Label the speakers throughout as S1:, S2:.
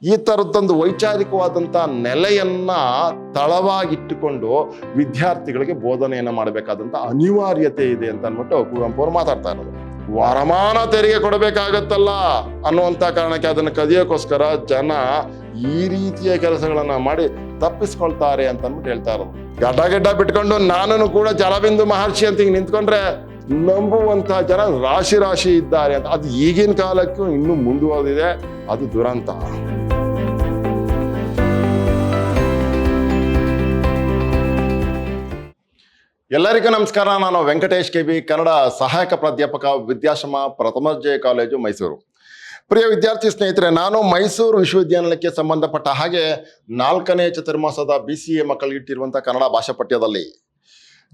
S1: ಈ ಥರದ್ದೊಂದು ವೈಚಾರಿಕವಾದಂಥ ನೆಲೆಯನ್ನ ತಳವಾಗಿಟ್ಟುಕೊಂಡು ವಿದ್ಯಾರ್ಥಿಗಳಿಗೆ ಬೋಧನೆಯನ್ನು ಮಾಡಬೇಕಾದಂಥ ಅನಿವಾರ್ಯತೆ ಇದೆ ಅಂತ ಅಂದ್ಬಿಟ್ಟು ಕುವೆಂಪು ಅವರು ಮಾತಾಡ್ತಾ ಇರೋದು. ವರಮಾನ ತೆರಿಗೆ ಕೊಡಬೇಕಾಗತ್ತಲ್ಲ ಅನ್ನುವಂಥ ಕಾರಣಕ್ಕೆ ಅದನ್ನು ಕದಿಯೋಕ್ಕೋಸ್ಕರ ಜನ ಈ ರೀತಿಯ ಕೆಲಸಗಳನ್ನ ಮಾಡಿ ತಪ್ಪಿಸ್ಕೊಳ್ತಾರೆ ಅಂತ ಅಂದ್ಬಿಟ್ಟು ಹೇಳ್ತಾ ಇರೋದು. ಗಡ್ಡ ಬಿಟ್ಕೊಂಡು ನಾನು ಕೂಡ ಜಲಬಿಂದು ಮಹರ್ಷಿ ಅಂತ ಹಿಂಗೆ ನಿಂತ್ಕೊಂಡ್ರೆ ನಂಬುವಂತ ಜನ ರಾಶಿ ರಾಶಿ ಇದ್ದಾರೆ ಅಂತ. ಅದು ಈಗಿನ ಕಾಲಕ್ಕೂ ಇನ್ನೂ ಮುಂದುವರೆದಿದೆ. ಅದು ದುರಂತ. ಎಲ್ಲರಿಗೂ ನಮಸ್ಕಾರ. ನಾನು ವೆಂಕಟೇಶ್ ಕೆಬಿ, ಕನ್ನಡ ಸಹಾಯಕ ಪ್ರಾಧ್ಯಾಪಕ, ವಿದ್ಯಾಶ್ರಮ ಪ್ರಥಮ ದರ್ಜೆ ಕಾಲೇಜು, ಮೈಸೂರು. ಪ್ರಿಯ ವಿದ್ಯಾರ್ಥಿ ಸ್ನೇಹಿತರೆ, ನಾನು ಮೈಸೂರು ವಿಶ್ವವಿದ್ಯಾನಿಲಯಕ್ಕೆ ಸಂಬಂಧಪಟ್ಟ ಹಾಗೆ 4ನೇ ಚತುರ್ಮಾಸದ BCA ಮಕ್ಕಳಿಗೆ ಇಟ್ಟಿರುವಂಥ ಕನ್ನಡ ಭಾಷಾ ಪಠ್ಯದಲ್ಲಿ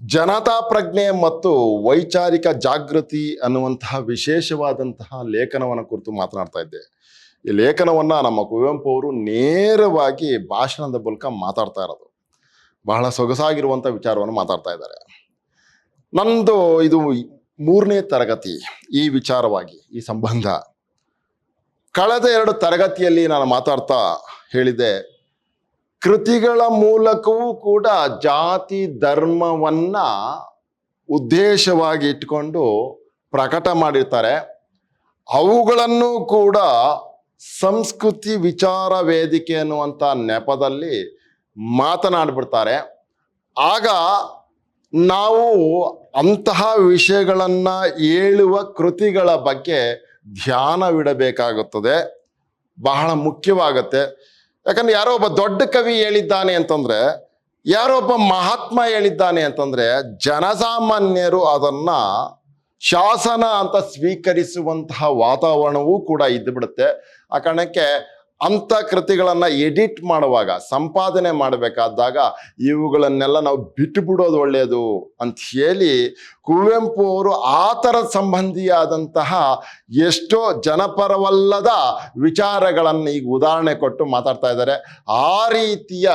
S1: ಜನತಾ ಪ್ರಜ್ಞೆ ಮತ್ತು ವೈಚಾರಿಕ ಜಾಗೃತಿ ಅನ್ನುವಂತಹ ವಿಶೇಷವಾದಂತಹ ಲೇಖನವನ್ನು ಕುರಿತು ಮಾತನಾಡ್ತಾ ಇದ್ದೆ. ಈ ಲೇಖನವನ್ನ ನಮ್ಮ ಕುವೆಂಪು ಅವರು ನೇರವಾಗಿ ಭಾಷಣದ ಮೂಲಕ ಮಾತಾಡ್ತಾ ಇರೋದು. ಬಹಳ ಸೊಗಸಾಗಿರುವಂಥ ವಿಚಾರವನ್ನು ಮಾತಾಡ್ತಾ ಇದ್ದಾರೆ. ನಂದು ಇದು 3ನೇ ತರಗತಿ. ಈ ವಿಚಾರವಾಗಿ ಈ ಸಂಬಂಧ ಕಳೆದ 2 ತರಗತಿಯಲ್ಲಿ ನಾನು ಮಾತಾಡ್ತಾ ಹೇಳಿದೆ, ಕೃತಿಗಳ ಮೂಲಕವೂ ಕೂಡ ಜಾತಿ ಧರ್ಮವನ್ನ ಉದ್ದೇಶವಾಗಿ ಇಟ್ಕೊಂಡು ಪ್ರಕಟ ಮಾಡಿರ್ತಾರೆ. ಅವುಗಳನ್ನು ಕೂಡ ಸಂಸ್ಕೃತಿ ವಿಚಾರ ವೇದಿಕೆ ಅನ್ನುವಂಥ ನೆಪದಲ್ಲಿ ಮಾತನಾಡ್ಬಿಡ್ತಾರೆ. ಆಗ ನಾವು ಅಂತಹ ವಿಷಯಗಳನ್ನ ಹೇಳುವ ಕೃತಿಗಳ ಬಗ್ಗೆ ಧ್ಯಾನವಿಡಬೇಕಾಗುತ್ತದೆ. ಬಹಳ ಮುಖ್ಯವಾಗತ್ತೆ. ಯಾಕಂದ್ರೆ ಯಾರೋ ಒಬ್ಬ ದೊಡ್ಡ ಕವಿ ಹೇಳಿದ್ದಾನೆ ಅಂತಂದ್ರೆ, ಯಾರೋ ಒಬ್ಬ ಮಹಾತ್ಮ ಹೇಳಿದ್ದಾನೆ ಅಂತಂದ್ರೆ ಜನಸಾಮಾನ್ಯರು ಅದನ್ನ ಶಾಸನ ಅಂತ ಸ್ವೀಕರಿಸುವಂತಹ ವಾತಾವರಣವೂ ಕೂಡ ಇದ್ದು ಬಿಡುತ್ತೆ. ಆ ಕಾರಣಕ್ಕೆ ಅಂಥ ಕೃತಿಗಳನ್ನ ಎಡಿಟ್ ಮಾಡುವಾಗ, ಸಂಪಾದನೆ ಮಾಡಬೇಕಾದಾಗ ಇವುಗಳನ್ನೆಲ್ಲ ನಾವು ಬಿಟ್ಟು ಬಿಡೋದು ಒಳ್ಳೆಯದು ಅಂತ ಹೇಳಿ ಕುವೆಂಪು ಅವರು ಆ ಥರದ ಸಂಬಂಧಿಯಾದಂತಹ ಎಷ್ಟೋ ಜನಪರವಲ್ಲದ ವಿಚಾರಗಳನ್ನು ಈಗ ಉದಾಹರಣೆ ಕೊಟ್ಟು ಮಾತಾಡ್ತಾ ಇದ್ದಾರೆ. ಆ ರೀತಿಯ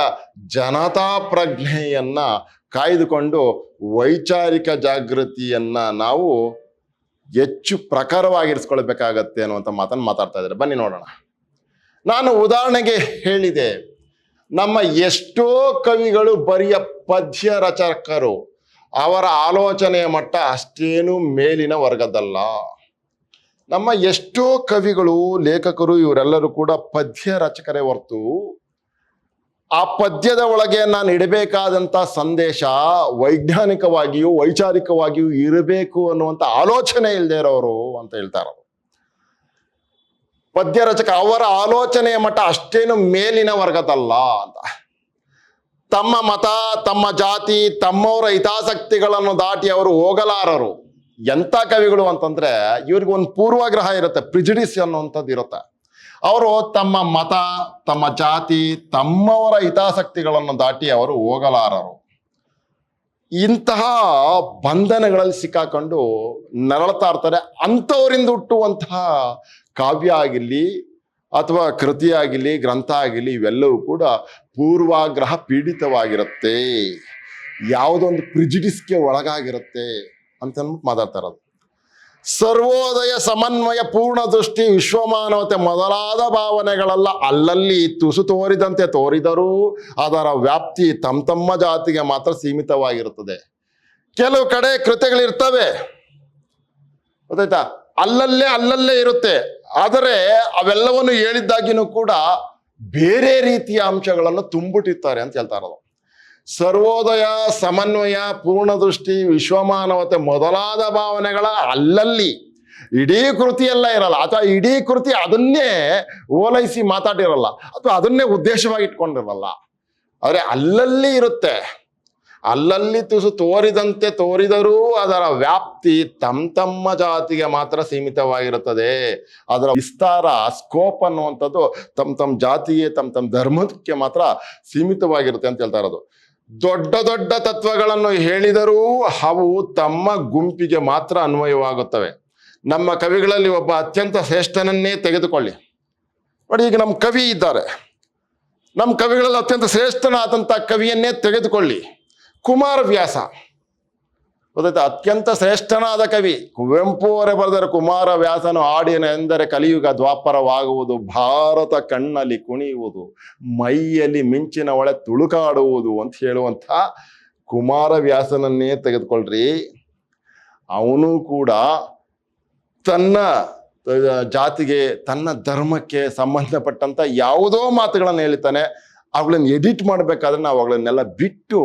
S1: ಜನತಾ ಪ್ರಜ್ಞೆಯನ್ನ ಕಾಯ್ದುಕೊಂಡು ವೈಚಾರಿಕ ಜಾಗೃತಿಯನ್ನ ನಾವು ಹೆಚ್ಚು ಪ್ರಖರವಾಗಿರಿಸ್ಕೊಳ್ಬೇಕಾಗತ್ತೆ ಅನ್ನುವಂಥ ಮಾತನ್ನು ಮಾತಾಡ್ತಾ ಇದ್ದಾರೆ. ಬನ್ನಿ ನೋಡೋಣ. ನಾನು ಉದಾಹರಣೆಗೆ ಹೇಳಿದೆ, ನಮ್ಮ ಎಷ್ಟೋ ಕವಿಗಳು ಬರಿಯ ಪದ್ಯ ರಚಕರು. ಅವರ ಆಲೋಚನೆಯ ಮಟ್ಟ ಅಷ್ಟೇನು ಮೇಲಿನ ವರ್ಗದಲ್ಲ. ನಮ್ಮ ಎಷ್ಟೋ ಕವಿಗಳು, ಲೇಖಕರು, ಇವರೆಲ್ಲರೂ ಕೂಡ ಪದ್ಯ ರಚಕರೇ ಹೊರತು ಆ ಪದ್ಯದ ಒಳಗೆ ನಾನು ಇಡಬೇಕಾದಂಥ ಸಂದೇಶ ವೈಜ್ಞಾನಿಕವಾಗಿಯೂ ವೈಚಾರಿಕವಾಗಿಯೂ ಇರಬೇಕು ಅನ್ನುವಂಥ ಆಲೋಚನೆ ಇಲ್ಲದೆ ಇರೋರು ಅಂತ ಹೇಳ್ತಾ ಇರೋದು. ಪದ್ಯ ರಚಕ ಅವರ ಆಲೋಚನೆಯ ಮಟ್ಟ ಅಷ್ಟೇನು ಮೇಲಿನ ವರ್ಗದಲ್ಲ ಅಂತ. ತಮ್ಮ ಮತ, ತಮ್ಮ ಜಾತಿ, ತಮ್ಮವರ ಹಿತಾಸಕ್ತಿಗಳನ್ನು ದಾಟಿ ಅವರು ಹೋಗಲಾರರು. ಎಂಥ ಕವಿಗಳು ಅಂತಂದ್ರೆ ಇವ್ರಿಗೆ ಒಂದು ಪೂರ್ವಾಗ್ರಹ ಇರುತ್ತೆ, ಪ್ರಿಜುಡಿಸ್ ಅನ್ನುವಂಥದ್ದು ಇರುತ್ತೆ. ಅವರು ತಮ್ಮ ಮತ, ತಮ್ಮ ಜಾತಿ, ತಮ್ಮವರ ಹಿತಾಸಕ್ತಿಗಳನ್ನು ದಾಟಿ ಅವರು ಹೋಗಲಾರರು. ಇಂತಹ ಬಂಧನಗಳಲ್ಲಿ ಸಿಕ್ಕಾಕೊಂಡು ನರಳ್ತಾ ಇರ್ತಾರೆ. ಅಂಥವರಿಂದ ಹುಟ್ಟುವಂತಹ ಕಾವ್ಯ ಆಗಿರಲಿ ಅಥವಾ ಕೃತಿ ಆಗಿರಲಿ, ಗ್ರಂಥ ಆಗಿರಲಿ, ಇವೆಲ್ಲವೂ ಕೂಡ ಪೂರ್ವಾಗ್ರಹ ಪೀಡಿತವಾಗಿರುತ್ತೆ, ಯಾವುದೊಂದು ಪ್ರಿಜುಡಿಸ್ಗೆ ಒಳಗಾಗಿರುತ್ತೆ ಅಂತ ಮಾತಾಡ್ತಾ ಇರೋದು. ಸರ್ವೋದಯ, ಸಮನ್ವಯ, ಪೂರ್ಣ ದೃಷ್ಟಿ, ವಿಶ್ವಮಾನವತೆ ಮೊದಲಾದ ಭಾವನೆಗಳೆಲ್ಲ ಅಲ್ಲಲ್ಲಿ ತುಸು ತೋರಿದಂತೆ ತೋರಿದರೂ ಅದರ ವ್ಯಾಪ್ತಿ ತಮ್ಮ ಜಾತಿಗೆ ಮಾತ್ರ ಸೀಮಿತವಾಗಿರುತ್ತದೆ. ಕೆಲವು ಕಡೆ ಕೃತಿಗಳಿರ್ತವೆ, ಗೊತ್ತಾಯ್ತಾ, ಅಲ್ಲಲ್ಲೇ ಇರುತ್ತೆ. ಆದರೆ ಅವೆಲ್ಲವನ್ನು ಹೇಳಿದ್ದಾಗಿನೂ ಕೂಡ ಬೇರೆ ರೀತಿಯ ಅಂಶಗಳನ್ನು ತುಂಬಿಟ್ಟಿರ್ತಾರೆ ಅಂತ ಹೇಳ್ತಾ ಇರೋದು. ಸರ್ವೋದಯ, ಸಮನ್ವಯ, ಪೂರ್ಣದೃಷ್ಟಿ, ವಿಶ್ವಮಾನವತೆ ಮೊದಲಾದ ಭಾವನೆಗಳ ಅಲ್ಲಲ್ಲಿ, ಇಡೀ ಕೃತಿಯೆಲ್ಲ ಇರಲ್ಲ, ಅಥವಾ ಇಡೀ ಕೃತಿ ಅದನ್ನೇ ಓಲೈಸಿ ಮಾತಾಡಿರಲ್ಲ, ಅಥವಾ ಅದನ್ನೇ ಉದ್ದೇಶವಾಗಿ ಇಟ್ಕೊಂಡಿರಲ್ಲ. ಆದರೆ ಅಲ್ಲಲ್ಲಿ ಇರುತ್ತೆ. ಅಲ್ಲಲ್ಲಿ ತುಸು ತೋರಿದಂತೆ ತೋರಿದರೂ ಅದರ ವ್ಯಾಪ್ತಿ ತಮ್ಮ ಜಾತಿಗೆ ಮಾತ್ರ ಸೀಮಿತವಾಗಿರುತ್ತದೆ. ಅದರ ವಿಸ್ತಾರ, ಸ್ಕೋಪ್ ಅನ್ನುವಂಥದ್ದು ತಮ್ಮ ಜಾತಿಗೆ, ತಮ್ಮ ಧರ್ಮಕ್ಕೆ ಮಾತ್ರ ಸೀಮಿತವಾಗಿರುತ್ತೆ ಅಂತ ಹೇಳ್ತಾ ಇರೋದು. ದೊಡ್ಡ ದೊಡ್ಡ ತತ್ವಗಳನ್ನು ಹೇಳಿದರೂ ಅವು ತಮ್ಮ ಗುಂಪಿಗೆ ಮಾತ್ರ ಅನ್ವಯವಾಗುತ್ತವೆ. ನಮ್ಮ ಕವಿಗಳಲ್ಲಿ ಒಬ್ಬ ಅತ್ಯಂತ ಶ್ರೇಷ್ಠನನ್ನೇ ತೆಗೆದುಕೊಳ್ಳಿ ನೋಡಿ. ಈಗ ನಮ್ಮ ಕವಿ ಇದ್ದಾರೆ, ನಮ್ಮ ಕವಿಗಳಲ್ಲಿ ಅತ್ಯಂತ ಶ್ರೇಷ್ಠನಾದಂಥ ಕವಿಯನ್ನೇ ತೆಗೆದುಕೊಳ್ಳಿ, ಕುಮಾರವ್ಯಾಸ. ಗೊತ್ತಾಯ್ತಾ? ಅತ್ಯಂತ ಶ್ರೇಷ್ಠನಾದ ಕವಿ ಕುವೆಂಪು ಅವರೇ ಬರೆದರೆ ಕುಮಾರವ್ಯಾಸನು ಆಡಿನ ಎಂದರೆ ಕಲಿಯುಗ ದ್ವಾಪರವಾಗುವುದು, ಭಾರತ ಕಣ್ಣಲ್ಲಿ ಕುಣಿಯುವುದು, ಮೈಯಲ್ಲಿ ಮಿಂಚಿನ ಒಳೆ ತುಳುಕಾಡುವುದು ಅಂತ ಹೇಳುವಂಥ ಕುಮಾರವ್ಯಾಸನನ್ನೇ ತೆಗೆದುಕೊಳ್ರಿ. ಅವನು ಕೂಡ ತನ್ನ ಜಾತಿಗೆ ತನ್ನ ಧರ್ಮಕ್ಕೆ ಸಂಬಂಧಪಟ್ಟಂತ ಯಾವುದೋ ಮಾತುಗಳನ್ನು ಹೇಳ್ತಾನೆ. ಅವುಗಳನ್ನ ಎಡಿಟ್ ಮಾಡ್ಬೇಕಾದ್ರೆ ನಾವು ಅವುಗಳನ್ನೆಲ್ಲ ಬಿಟ್ಟು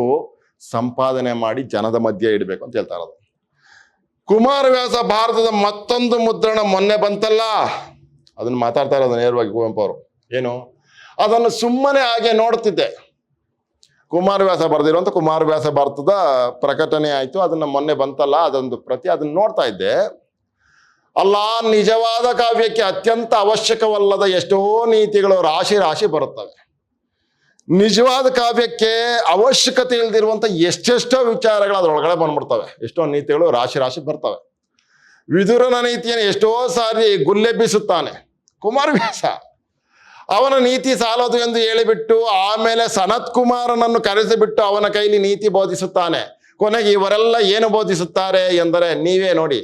S1: ಸಂಪಾದನೆ ಮಾಡಿ ಜನದ ಮಧ್ಯೆ ಇಡಬೇಕು ಅಂತ ಹೇಳ್ತಾ ಇರೋದು. ಕುಮಾರವ್ಯಾಸ ಭಾರತದ ಮತ್ತೊಂದು ಮುದ್ರಣ ಮೊನ್ನೆ ಬಂತಲ್ಲ, ಅದನ್ನ ಮಾತಾಡ್ತಾ ಇರೋದು ನೇರವಾಗಿ ಕುವೆಂಪು ಅವರು. ಏನು ಅದನ್ನು ಸುಮ್ಮನೆ ಹಾಗೆ ನೋಡ್ತಿದ್ದೆ. ಕುಮಾರವ್ಯಾಸ ಬರೆದಿರುವಂತ ಕುಮಾರವ್ಯಾಸ ಭಾರತದ ಪ್ರಕಟಣೆ ಆಯ್ತು, ಅದನ್ನ ಮೊನ್ನೆ ಬಂತಲ್ಲ, ಅದೊಂದು ಪ್ರತಿ, ಅದನ್ನ ನೋಡ್ತಾ ಇದ್ದೆ. ಅಲ್ಲ, ನಿಜವಾದ ಕಾವ್ಯಕ್ಕೆ ಅತ್ಯಂತ ಅವಶ್ಯಕವಲ್ಲದ ಎಷ್ಟೋ ನೀತಿಗಳು ರಾಶಿ ರಾಶಿ ಬರುತ್ತವೆ. ನಿಜವಾದ ಕಾವ್ಯಕ್ಕೆ ಅವಶ್ಯಕತೆ ಇಲ್ದಿರುವಂತ ಎಷ್ಟೆಷ್ಟೋ ವಿಚಾರಗಳು ಅದ್ರೊಳಗಡೆ ಬಂದ್ಬಿಡ್ತವೆ. ಎಷ್ಟೋ ನೀತಿಗಳು ರಾಶಿ ರಾಶಿ ಬರ್ತವೆ. ವಿದುರನ ನೀತಿಯನ್ನು ಎಷ್ಟೋ ಸಾರಿ ಗುಲ್ಲೆಬ್ಬಿಸುತ್ತಾನೆ ಕುಮಾರವ್ಯಾಸ. ಅವನ ನೀತಿ ಸಾಲದು ಎಂದು ಹೇಳಿಬಿಟ್ಟು ಆಮೇಲೆ ಸನತ್ ಕುಮಾರನನ್ನು ಕರೆಸಿಬಿಟ್ಟು ಅವನ ಕೈಲಿ ನೀತಿ ಬೋಧಿಸುತ್ತಾನೆ. ಕೊನೆಗೆ ಇವರೆಲ್ಲ ಏನು ಬೋಧಿಸುತ್ತಾರೆ ಎಂದರೆ ನೀವೇ ನೋಡಿ.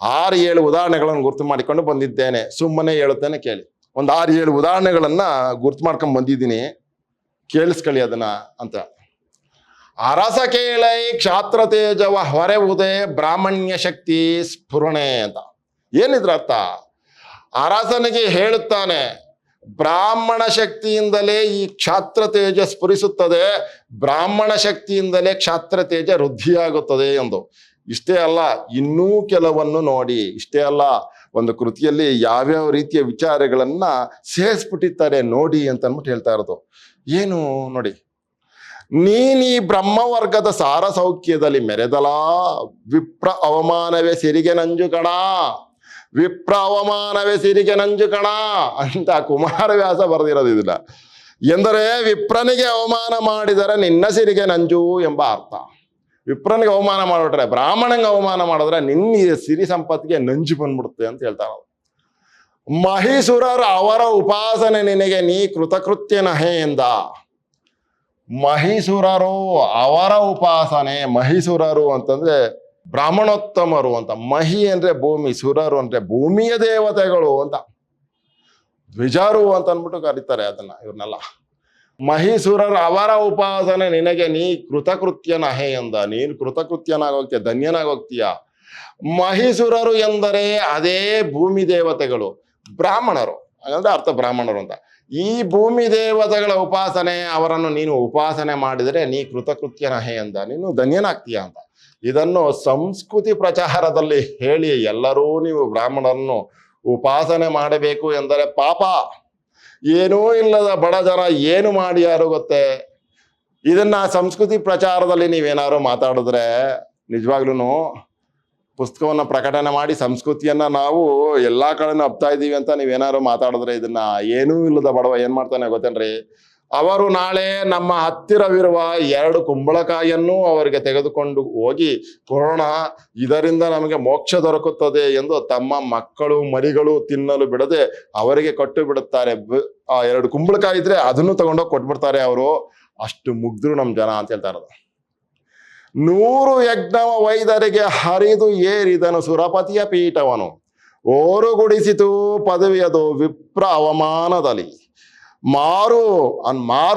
S1: 6-7 ಉದಾಹರಣೆಗಳನ್ನು ಗುರ್ತು ಮಾಡಿಕೊಂಡು ಬಂದಿದ್ದೇನೆ, ಸುಮ್ಮನೆ ಹೇಳುತ್ತೇನೆ ಕೇಳಿ. ಒಂದು 6-7 ಉದಾಹರಣೆಗಳನ್ನ ಗುರ್ತು ಮಾಡ್ಕೊಂಡು ಬಂದಿದ್ದೀನಿ, ಕೇಳಿಸ್ಕೊಳ್ಳಿ ಅದನ್ನ ಅಂತ. ಅರಸ ಕೇಳೈ ಕ್ಷಾತ್ರ ತೇಜವ ಹೊರೆವುದೇ ಬ್ರಾಹ್ಮಣ್ಯ ಶಕ್ತಿ ಸ್ಫುರಣೆ ಅಂತ. ಏನಿದ್ರ ಅರ್ಥ? ಅರಸನಿಗೆ ಹೇಳುತ್ತಾನೆ, ಬ್ರಾಹ್ಮಣ ಶಕ್ತಿಯಿಂದಲೇ ಈ ಕ್ಷಾತ್ರ ತೇಜ ಸ್ಫುರಿಸುತ್ತದೆ, ಬ್ರಾಹ್ಮಣ ಶಕ್ತಿಯಿಂದಲೇ ಕ್ಷಾತ್ರ ತೇಜ ವೃದ್ಧಿಯಾಗುತ್ತದೆ ಎಂದು. ಇಷ್ಟೇ ಅಲ್ಲ, ಇನ್ನೂ ಕೆಲವನ್ನು ನೋಡಿ. ಇಷ್ಟೇ ಅಲ್ಲ, ಒಂದು ಕೃತಿಯಲ್ಲಿ ಯಾವ್ಯಾವ ರೀತಿಯ ವಿಚಾರಗಳನ್ನ ಸೇರಿಸ್ಬಿಟ್ಟಿರ್ತಾರೆ ನೋಡಿ ಅಂತ ಅಂದ್ಬಿಟ್ಟು ಹೇಳ್ತಾ ಇರೋದು. ಏನು ನೋಡಿ, ನೀನೀ ಬ್ರಹ್ಮವರ್ಗದ ಸಾರ ಸೌಖ್ಯದಲ್ಲಿ ಮೆರೆದಲಾ, ವಿಪ್ರ ಅವಮಾನವೇ ಸಿರಿಗೆ ನಂಜು ಕಣ, ವಿಪ್ರ ಅವಮಾನವೇ ಸಿರಿಗೆ ನಂಜು ಕಣ ಅಂತ ಕುಮಾರವ್ಯಾಸ ಬರೆದಿರೋದು ಇದನ್ನ. ಎಂದರೆ ವಿಪ್ರನಿಗೆ ಅವಮಾನ ಮಾಡಿದರೆ ನಿನ್ನ ಸಿರಿಗೆ ನಂಜು ಎಂಬ ಅರ್ಥ. ವಿಪ್ರನಿಗೆ ಅವಮಾನ ಮಾಡಿಬಿಟ್ರೆ, ಬ್ರಾಹ್ಮಣಂಗೆ ಅವಮಾನ ಮಾಡಿದ್ರೆ ನಿನ್ನ ಸಿರಿ ಸಂಪತ್ತಿಗೆ ನಂಜು ಬಂದ್ಬಿಡುತ್ತೆ ಅಂತ ಹೇಳ್ತಾರೆ. ಮಹಿಸುರರು ಅವರ ಉಪಾಸನೆ ನಿನಗೆ ನೀ ಕೃತಕೃತ್ಯನಹೇ ಎಂದ. ಮಹಿಸುರರು ಅವರ ಉಪಾಸನೆ, ಮಹಿಸುರರು ಅಂತಂದ್ರೆ ಬ್ರಾಹ್ಮಣೋತ್ತಮರು ಅಂತ. ಮಹಿ ಅಂದ್ರೆ ಭೂಮಿ, ಸುರರು ಅಂದ್ರೆ ಭೂಮಿಯ ದೇವತೆಗಳು ಅಂತ. ದ್ವಿಜರು ಅಂತ ಅಂದ್ಬಿಟ್ಟು ಕರೀತಾರೆ ಅದನ್ನ, ಇವ್ರನ್ನೆಲ್ಲ. ಮಹಿಸುರರು ಅವರ ಉಪಾಸನೆ ನಿನಗೆ ನೀ ಕೃತಕೃತ್ಯನಹೇ ಎಂದ. ನೀನು ಕೃತಕೃತ್ಯನಾಗೋಗ್ತೀಯ, ಧನ್ಯನಾಗೋಗ್ತೀಯ. ಮಹಿಸುರರು ಎಂದರೆ ಅದೇ ಭೂಮಿ ದೇವತೆಗಳು, ಬ್ರಾಹ್ಮಣರು ಅಂದ್ರೆ ಅರ್ಥ ಬ್ರಾಹ್ಮಣರು ಅಂತ. ಈ ಭೂಮಿ ದೇವತೆಗಳ ಉಪಾಸನೆ, ಅವರನ್ನು ನೀನು ಉಪಾಸನೆ ಮಾಡಿದರೆ ನೀ ಕೃತಕೃತ್ಯನಹೇ ಎಂದ, ನೀನು ಧನ್ಯನಾಗ್ತೀಯ ಅಂತ. ಇದನ್ನು ಸಂಸ್ಕೃತಿ ಪ್ರಚಾರದಲ್ಲಿ ಹೇಳಿ ಎಲ್ಲರೂ ನೀವು ಬ್ರಾಹ್ಮಣರನ್ನು ಉಪಾಸನೆ ಮಾಡಬೇಕು ಎಂದರೆ ಪಾಪ. ಏನೂ ಇಲ್ಲದ ಬಡ ಜನ ಏನು ಮಾಡಿಯಾರು ಗೊತ್ತೇ? ಇದನ್ನ ಸಂಸ್ಕೃತಿ ಪ್ರಚಾರದಲ್ಲಿ ನೀವೇನಾದ್ರು ಮಾತಾಡಿದ್ರೆ, ನಿಜವಾಗ್ಲೂ ಪುಸ್ತಕವನ್ನ ಪ್ರಕಟಣೆ ಮಾಡಿ ಸಂಸ್ಕೃತಿಯನ್ನ ನಾವು ಎಲ್ಲಾ ಕಡೆನೂ ಹಬ್ತಾ ಇದೀವಿ ಅಂತ ನೀವೇನಾದ್ರು ಮಾತಾಡಿದ್ರೆ, ಇದನ್ನ ಏನೂ ಇಲ್ಲದ ಬಡವ ಏನ್ ಮಾಡ್ತಾನೆ ಗೊತ್ತೇನ್ರಿ? ಅವರು ನಾಳೆ ನಮ್ಮ ಹತ್ತಿರವಿರುವ 2 ಕುಂಬಳಕಾಯಿಯನ್ನು ಅವರಿಗೆ ತೆಗೆದುಕೊಂಡು ಹೋಗಿ ಕೊರೋಣ, ಇದರಿಂದ ನಮಗೆ ಮೋಕ್ಷ ದೊರಕುತ್ತದೆ ಎಂದು ತಮ್ಮ ಮಕ್ಕಳು ಮರಿಗಳು ತಿನ್ನಲು ಬಿಡದೆ ಅವರಿಗೆ ಕೊಟ್ಟು ಬಿಡುತ್ತಾರೆ. ಆ 2 ಕುಂಬಳಕಾಯಿ ಇದ್ರೆ ಅದನ್ನು ತಗೊಂಡೋಗಿ ಕೊಟ್ಬಿಡ್ತಾರೆ ಅವರು. ಅಷ್ಟು ಮುಗ್ಧರು ನಮ್ ಜನ ಅಂತ ಹೇಳ್ತಾ ಇರೋದು. 100 ಯಜ್ಞವ ವೈದರಿಗೆ ಹರಿದು ಏರಿದನು ಸುರಪತಿಯ ಪೀಠವನು, ಓರುಗುಡಿಸಿತು ಪದವಿಯದು ವಿಪ್ರ ಅವಮಾನದಲ್ಲಿ. ಮಾರು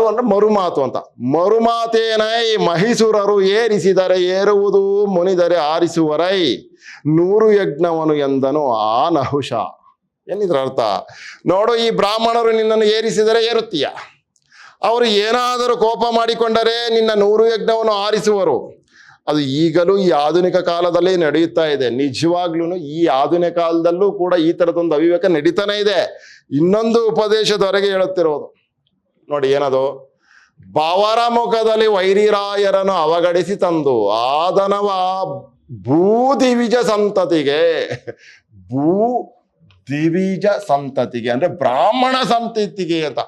S1: ಅಂದ್ರೆ ಮರುಮಾತು ಅಂತ. ಮರುಮಾತೇನೈ ಮಹಿಸುರರು ಏರಿಸಿದರೆ ಏರುವುದು, ಮುನಿದರೆ ಆರಿಸುವರೈ 100 ಯಜ್ಞವನು ಎಂದನು ಆ ನಹುಷ. ಏನಿದ್ರ ಅರ್ಥ? ನೋಡು, ಈ ಬ್ರಾಹ್ಮಣರು ನಿನ್ನನ್ನು ಏರಿಸಿದರೆ ಏರುತ್ತೀಯ, ಅವರು ಏನಾದರೂ ಕೋಪ ಮಾಡಿಕೊಂಡರೆ ನಿನ್ನ 100 ಯಜ್ಞವನ್ನು ಆರಿಸುವರು. ಅದು ಈಗಲೂ ಈ ಆಧುನಿಕ ಕಾಲದಲ್ಲಿ ನಡೆಯುತ್ತಾ ಇದೆ. ನಿಜವಾಗ್ಲೂ ಈ ಆಧುನಿಕ ಕಾಲದಲ್ಲೂ ಕೂಡ ಈ ತರದೊಂದು ಅವಿವೇಕ ನಡೀತಾನೆ ಇದೆ. ಇನ್ನೊಂದು ಉಪದೇಶದವರೆಗೆ ಹೇಳುತ್ತಿರೋದು ನೋಡಿ, ಏನದು? ಬವರ ಮುಖದಲ್ಲಿ ವೈರಿರಾಯರನ್ನು ಅವಗಡಿಸಿ ತಂದು ಆದನವ ಭೂದಿವಿಜ ಸಂತತಿಗೆ. ಭೂ ದಿವಿಜ ಸಂತತಿಗೆ ಅಂದ್ರೆ ಬ್ರಾಹ್ಮಣ ಸಂತತಿಗೆ ಅಂತ.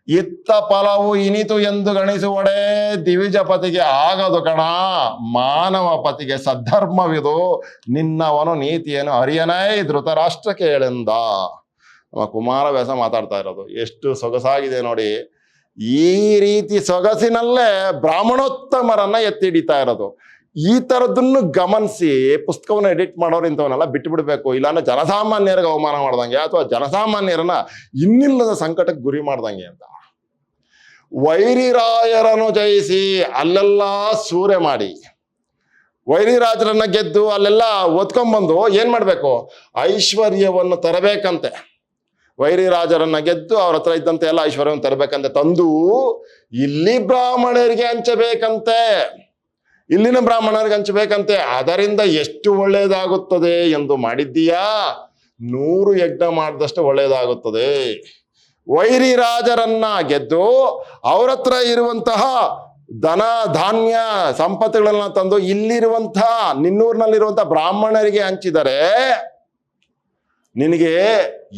S1: ಇತ್ತ ಫಲವು ಇನಿತು ಎಂದು ಗಣಿಸುವಡೆ ದಿವಿಜ ಪತಿಗೆ ಆಗದು ಕಣ, ಮಾನವ ಪತಿಗೆ ಸದ್ಧರ್ಮವಿದು, ನಿನ್ನವನು ನೀತಿಯನ್ನು ಅರಿಯನೈ ಧೃತರಾಷ್ಟ್ರ ಕೇಳೆಂದ. ನಮ್ಮ ಕುಮಾರವ್ಯಾಸ ಮಾತಾಡ್ತಾ ಇರೋದು ಎಷ್ಟು ಸೊಗಸಾಗಿದೆ ನೋಡಿ. ಈ ರೀತಿ ಸೊಗಸಿನಲ್ಲೇ ಬ್ರಾಹ್ಮಣೋತ್ತಮರನ್ನ ಎತ್ತಿಡಿತಾ ಇರೋದು. ಈ ಥರದನ್ನು ಗಮನಿಸಿ ಪುಸ್ತಕವನ್ನು ಎಡಿಟ್ ಮಾಡೋರು ಇಂಥವನ್ನೆಲ್ಲ ಬಿಟ್ಟು ಬಿಡಬೇಕು. ಇಲ್ಲಾಂದ್ರೆ ಜನಸಾಮಾನ್ಯರಿಗೆ ಅವಮಾನ ಮಾಡ್ದಂಗೆ ಅಥವಾ ಜನಸಾಮಾನ್ಯರನ್ನ ಇನ್ನಿಲ್ಲದ ಸಂಕಟಕ್ಕೆ ಗುರಿ ಮಾಡ್ದಂಗೆ ಅಂತ. ವೈರಿರಾಯರನ್ನು ಜಯಿಸಿ ಅಲ್ಲೆಲ್ಲ ಸೂರೆ ಮಾಡಿ, ವೈರಿರಾಜರನ್ನ ಗೆದ್ದು ಅಲ್ಲೆಲ್ಲ ಒತ್ಕೊಂಡ್ಬಂದು ಏನ್ ಮಾಡ್ಬೇಕು, ಐಶ್ವರ್ಯವನ್ನು ತರಬೇಕಂತೆ. ವೈರಿರಾಜರನ್ನ ಗೆದ್ದು ಅವ್ರ ಹತ್ರ ಇದ್ದಂತೆ ಎಲ್ಲ ಐಶ್ವರ್ಯವನ್ನು ತರಬೇಕಂತೆ. ತಂದು ಇಲ್ಲಿ ಬ್ರಾಹ್ಮಣರಿಗೆ ಹಂಚಬೇಕಂತೆ, ಇಲ್ಲಿನ ಬ್ರಾಹ್ಮಣರಿಗೆ ಹಂಚಬೇಕಂತೆ. ಅದರಿಂದ ಎಷ್ಟು ಒಳ್ಳೆಯದಾಗುತ್ತದೆ ಎಂದು ಮಾಡಿದ್ದೀಯಾ, 100 ಯಜ್ಞ ಮಾಡಿದಷ್ಟು ಒಳ್ಳೆಯದಾಗುತ್ತದೆ. ವೈರಿರಾಜರನ್ನ ಗೆದ್ದು ಅವ್ರ ಹತ್ರ ಇರುವಂತಹ ಧನ ಧಾನ್ಯ ಸಂಪತ್ತುಗಳನ್ನ ತಂದು ಇಲ್ಲಿರುವಂತಹ ನಿನ್ನೂರಿನಲ್ಲಿರುವಂತಹ ಬ್ರಾಹ್ಮಣರಿಗೆ ಹಂಚಿದರೆ ನಿನಗೆ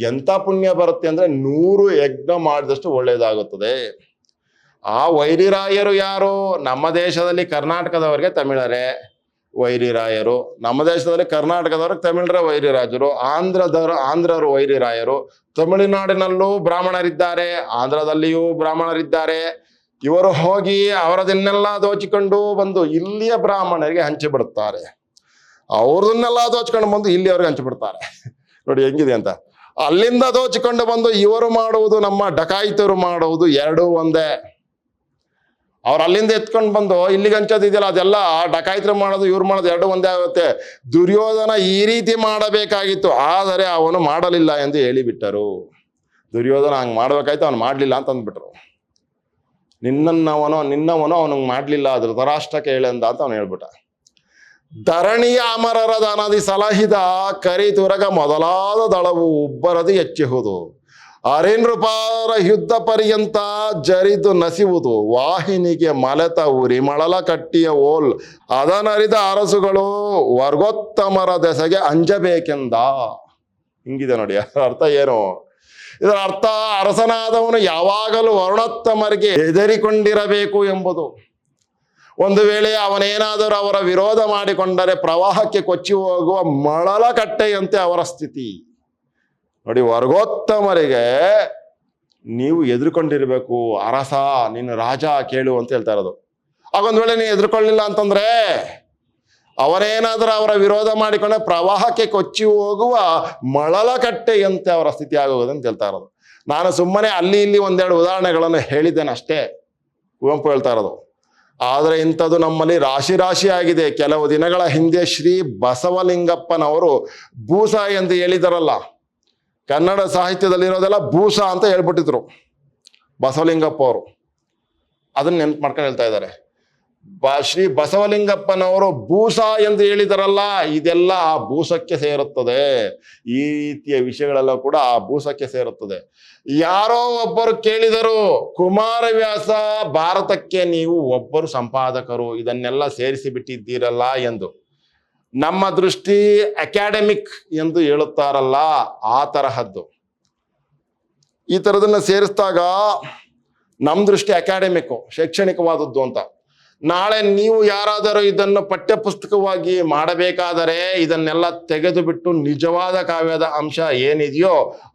S1: ಎಂತ ಪುಣ್ಯ ಬರುತ್ತೆ ಅಂದ್ರೆ 100 ಯಜ್ಞ ಮಾಡಿದಷ್ಟು ಒಳ್ಳೆಯದಾಗುತ್ತದೆ. ಆ ವೈರಿರಾಯರು ಯಾರು? ನಮ್ಮ ದೇಶದಲ್ಲಿ ಕರ್ನಾಟಕದವರಿಗೆ ತಮಿಳರೇ ವೈರಿರಾಯರು, ನಮ್ಮ ದೇಶದಲ್ಲಿ ಕರ್ನಾಟಕದವ್ರಿಗೆ ತಮಿಳರೇ ವೈರಿರಾಜರು, ಆಂಧ್ರರು ವೈರಿರಾಯರು, ತಮಿಳುನಾಡಿನಲ್ಲೂ ಬ್ರಾಹ್ಮಣರಿದ್ದಾರೆ, ಆಂಧ್ರದಲ್ಲಿಯೂ ಬ್ರಾಹ್ಮಣರಿದ್ದಾರೆ. ಇವರು ಹೋಗಿ ಅವರದನ್ನೆಲ್ಲ ದೋಚಿಕೊಂಡು ಬಂದು ಇಲ್ಲಿಯ ಬ್ರಾಹ್ಮಣರಿಗೆ ಹಂಚಿಬಿಡುತ್ತಾರೆ, ಅವ್ರದನ್ನೆಲ್ಲ ದೋಚಿಕೊಂಡು ಬಂದು ಇಲ್ಲಿ ಅವ್ರಿಗೆ ಹಂಚಿಬಿಡ್ತಾರೆ. ನೋಡಿ ಹೆಂಗಿದೆ ಅಂತ. ಅಲ್ಲಿಂದ ದೋಚಿಕೊಂಡು ಬಂದು ಇವರು ಮಾಡುವುದು, ನಮ್ಮ ಡಕಾಯಿತರು ಮಾಡುವುದು ಎರಡೂ ಒಂದೇ. ಅವ್ರು ಅಲ್ಲಿಂದ ಎತ್ಕೊಂಡು ಬಂದು ಇಲ್ಲಿಗೆ ಹಂಚೋದಿದೆಯಲ್ಲ, ಅದೆಲ್ಲ ಡಕಾಯಿತರು ಮಾಡೋದು ಇವ್ರು ಮಾಡೋದು ಎರಡೂ ಒಂದೇ ಆಗುತ್ತೆ. ದುರ್ಯೋಧನ ಈ ರೀತಿ ಮಾಡಬೇಕಾಗಿತ್ತು, ಆದರೆ ಅವನು ಮಾಡಲಿಲ್ಲ ಎಂದು ಹೇಳಿಬಿಟ್ಟರು. ದುರ್ಯೋಧನ ಹಂಗೆ ಮಾಡ್ಬೇಕಾಯ್ತು, ಅವನು ಮಾಡಲಿಲ್ಲ ಅಂತ ಅಂದ್ಬಿಟ್ರು. ನಿನ್ನವನೋ ಅವನಿಗೆ ಮಾಡಲಿಲ್ಲ, ಅದ್ರ ಧರಾಷ್ಟ್ರಕ್ಕೆ ಹೇಳಂದ ಅಂತ ಅವನು ಹೇಳ್ಬಿಟ್ಟ. ಧರಣಿಯ ಅಮರರ ದನದಿ ಸಲಹಿದ ಕರಿತುರಗ ಮೊದಲಾದ ದಳವು ಉಬ್ಬರದಿ ಹೆಚ್ಚುವುದು. ಅರೆನೃಪಾರ ಯುದ್ಧ ಪರ್ಯಂತ ಜರಿದು ನಸಿವುದು. ವಾಹಿನಿಗೆ ಮಲೆತ ಉರಿ ಮಳಲ ಕಟ್ಟಿಯ ಓಲ್ ಅದನರಿದ ಅರಸುಗಳು ವರ್ಗೋತ್ತಮರ ದೆಸೆಗೆ ಅಂಜಬೇಕೆಂದ. ಹಿಂಗಿದೆ ನೋಡಿ ಅರ್ಥ ಏನು. ಇದರ ಅರ್ಥ ಅರಸನಾದವನು ಯಾವಾಗಲೂ ವರ್ಣೋತ್ತಮರಿಗೆ ಹೆದರಿಕೊಂಡಿರಬೇಕು ಎಂಬುದು. ಒಂದು ವೇಳೆ ಅವನೇನಾದರೂ ಅವರ ವಿರೋಧ ಮಾಡಿಕೊಂಡರೆ ಪ್ರವಾಹಕ್ಕೆ ಕೊಚ್ಚಿ ಹೋಗುವ ಮಳಲ ಕಟ್ಟೆಯಂತೆ ಅವರ ಸ್ಥಿತಿ. ನೋಡಿ, ವರ್ಗೋತ್ತಮರಿಗೆ ನೀವು ಎದುರುಕೊಂಡಿರ್ಬೇಕು. ಅರಸ, ನಿನ್ನ ರಾಜ ಕೇಳು ಅಂತ ಹೇಳ್ತಾ ಇರೋದು. ಆಗೊಂದು ವೇಳೆ ನೀವು ಎದುರುಕೊಳ್ಳಿಲ್ಲ ಅಂತಂದ್ರೆ ಅವರೇನಾದರೂ ಅವರ ವಿರೋಧ ಮಾಡಿಕೊಂಡ್ರೆ ಪ್ರವಾಹಕ್ಕೆ ಕೊಚ್ಚಿ ಹೋಗುವ ಮಳಲ ಕಟ್ಟೆಯಂತೆ ಅವರ ಸ್ಥಿತಿ ಆಗೋದು ಅಂತ ಹೇಳ್ತಾ ಇರೋದು. ನಾನು ಸುಮ್ಮನೆ ಅಲ್ಲಿ ಇಲ್ಲಿ ಒಂದೆರಡು ಉದಾಹರಣೆಗಳನ್ನು ಹೇಳಿದ್ದೇನೆ ಅಷ್ಟೇ, ಕುವೆಂಪು ಹೇಳ್ತಾ ಇರೋದು. ಆದರೆ ಇಂಥದ್ದು ನಮ್ಮಲ್ಲಿ ರಾಶಿ ರಾಶಿ ಆಗಿದೆ. ಕೆಲವು ದಿನಗಳ ಹಿಂದೆ ಶ್ರೀ ಬಸವಲಿಂಗಪ್ಪನವರು ಬೂಸ ಎಂದು ಹೇಳಿದರಲ್ಲ, ಕನ್ನಡ ಸಾಹಿತ್ಯದಲ್ಲಿರೋದೆಲ್ಲ ಬೂಸ ಅಂತ ಹೇಳ್ಬಿಟ್ಟಿದ್ರು ಬಸವಲಿಂಗಪ್ಪ ಅವರು. ಅದನ್ನ ನೆನ್ಪು ಮಾಡ್ಕೊಂಡು ಹೇಳ್ತಾ ಇದ್ದಾರೆ. ಶ್ರೀ ಬಸವಲಿಂಗಪ್ಪನವರು ಬೂಸ ಎಂದು ಹೇಳಿದರಲ್ಲ, ಇದೆಲ್ಲ ಆ ಬೂಸಕ್ಕೆ ಸೇರುತ್ತದೆ. ಈ ರೀತಿಯ ವಿಷಯಗಳೆಲ್ಲ ಕೂಡ ಆ ಬೂಸಕ್ಕೆ ಸೇರುತ್ತದೆ. ಯಾರೋ ಒಬ್ಬರು ಕೇಳಿದರು, ಕುಮಾರವ್ಯಾಸ ಭಾರತಕ್ಕೆ ನೀವು ಒಬ್ಬರು ಸಂಪಾದಕರು, ಇದನ್ನೆಲ್ಲ ಸೇರಿಸಿ ಬಿಟ್ಟಿದ್ದೀರಲ್ಲ ಎಂದು. ನಮ್ಮ ದೃಷ್ಟಿ ಅಕಾಡೆಮಿಕ್ ಎಂದು ಹೇಳುತ್ತಾರಲ್ಲ, ಆ ತರಹದ್ದು. ಈ ತರದನ್ನ ಸೇರಿಸಿದಾಗ ನಮ್ಮ ದೃಷ್ಟಿ ಅಕಾಡೆಮಿಕ್, ಶೈಕ್ಷಣಿಕವಾದದ್ದು ಅಂತ. ನಾಳೆ ನೀವು ಯಾರಾದರೂ ಇದನ್ನು ಪಠ್ಯಪುಸ್ತಕವಾಗಿ ಮಾಡಬೇಕಾದರೆ ಇದನ್ನೆಲ್ಲ ತೆಗೆದು ಬಿಟ್ಟು ನಿಜವಾದ ಕಾವ್ಯದ ಅಂಶ ಏನಿದೆಯೋ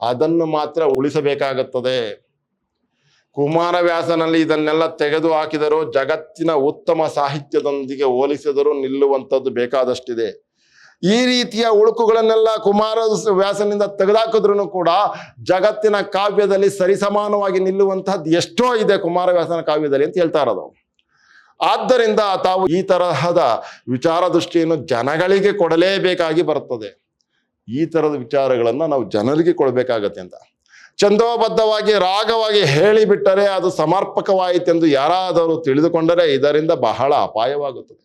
S1: ಅದನ್ನು ಮಾತ್ರ ಉಳಿಸಬೇಕಾಗುತ್ತದೆ. ಕುಮಾರವ್ಯಾಸನಲ್ಲಿ ಇದನ್ನೆಲ್ಲ ತೆಗೆದು ಹಾಕಿದರೂ ಜಗತ್ತಿನ ಉತ್ತಮ ಸಾಹಿತ್ಯದೊಂದಿಗೆ ಹೋಲಿಸಿದರೂ ನಿಲ್ಲುವಂಥದ್ದು ಬೇಕಾದಷ್ಟಿದೆ. ಈ ರೀತಿಯ ಉಳುಕುಗಳನ್ನೆಲ್ಲ ಕುಮಾರವ್ಯಾಸನಿಂದ ತೆಗೆದುಹಾಕಿದ್ರೂ ಕೂಡ ಜಗತ್ತಿನ ಕಾವ್ಯದಲ್ಲಿ ಸರಿಸಮಾನವಾಗಿ ನಿಲ್ಲುವಂತಹದ್ದು ಎಷ್ಟೋ ಇದೆ ಕುಮಾರವ್ಯಾಸನ ಕಾವ್ಯದಲ್ಲಿ ಅಂತ ಹೇಳ್ತಾ ಇರೋದು. ಆದ್ದರಿಂದ ತಾವು ಈ ತರಹದ ವಿಚಾರ ದೃಷ್ಟಿಯನ್ನು ಜನಗಳಿಗೆ ಕೊಡಲೇಬೇಕಾಗಿ ಬರುತ್ತದೆ. ಈ ತರದ ವಿಚಾರಗಳನ್ನ ನಾವು ಜನರಿಗೆ ಕೊಡಬೇಕಾಗತ್ತೆ ಅಂತ. ಛಂದೋಬದ್ಧವಾಗಿ ರಾಗವಾಗಿ ಹೇಳಿಬಿಟ್ಟರೆ ಅದು ಸಮರ್ಪಕವಾಯಿತೆಂದು ಯಾರಾದರೂ ತಿಳಿದುಕೊಂಡರೆ ಇದರಿಂದ ಬಹಳ ಅಪಾಯವಾಗುತ್ತದೆ.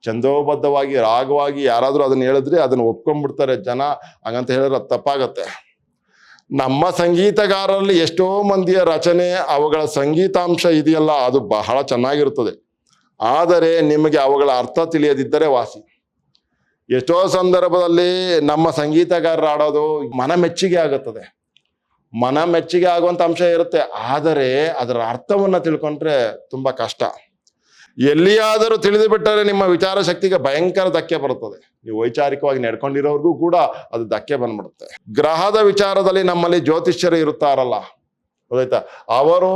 S1: ಛಂದೋಬದ್ಧವಾಗಿ ರಾಗವಾಗಿ ಯಾರಾದರೂ ಅದನ್ನ ಹೇಳಿದ್ರೆ ಅದನ್ನು ಒಪ್ಕೊಂಡ್ಬಿಡ್ತಾರೆ ಜನ. ಹಂಗಂತ ಹೇಳಿದ್ರೆ ಅದು ತಪ್ಪಾಗತ್ತೆ. ನಮ್ಮ ಸಂಗೀತಗಾರರಲ್ಲಿ ಎಷ್ಟೋ ಮಂದಿಯ ರಚನೆ, ಅವುಗಳ ಸಂಗೀತಾಂಶ ಇದೆಯಲ್ಲ, ಅದು ಬಹಳ ಚೆನ್ನಾಗಿರುತ್ತದೆ. ಆದರೆ ನಿಮಗೆ ಅವುಗಳ ಅರ್ಥ ತಿಳಿಯದಿದ್ದರೆ ವಾಸಿ. ಎಷ್ಟೋ ಸಂದರ್ಭದಲ್ಲಿ ನಮ್ಮ ಸಂಗೀತಗಾರರು ಆಡೋದು ಮನ ಮೆಚ್ಚುಗೆ ಆಗುತ್ತದೆ, ಮನ ಮೆಚ್ಚುಗೆ ಆಗುವಂತ ಅಂಶ ಇರುತ್ತೆ. ಆದರೆ ಅದರ ಅರ್ಥವನ್ನ ತಿಳ್ಕೊಂಡ್ರೆ ತುಂಬಾ ಕಷ್ಟ. ಎಲ್ಲಿಯಾದರೂ ತಿಳಿದು ಬಿಟ್ಟರೆ ನಿಮ್ಮ ವಿಚಾರ ಶಕ್ತಿಗೆ ಭಯಂಕರ ಧಕ್ಕೆ ಬರುತ್ತದೆ. ನೀವು ವೈಚಾರಿಕವಾಗಿ ನಡ್ಕೊಂಡಿರೋರ್ಗೂ ಕೂಡ ಅದು ಧಕ್ಕೆ ಬಂದ್ಬಿಡುತ್ತೆ. ಗ್ರಹದ ವಿಚಾರದಲ್ಲಿ ನಮ್ಮಲ್ಲಿ ಜ್ಯೋತಿಷ್ಯರು ಇರುತ್ತಾರಲ್ಲ, ಗೊತ್ತಾಯ್ತಾ? ಅವರು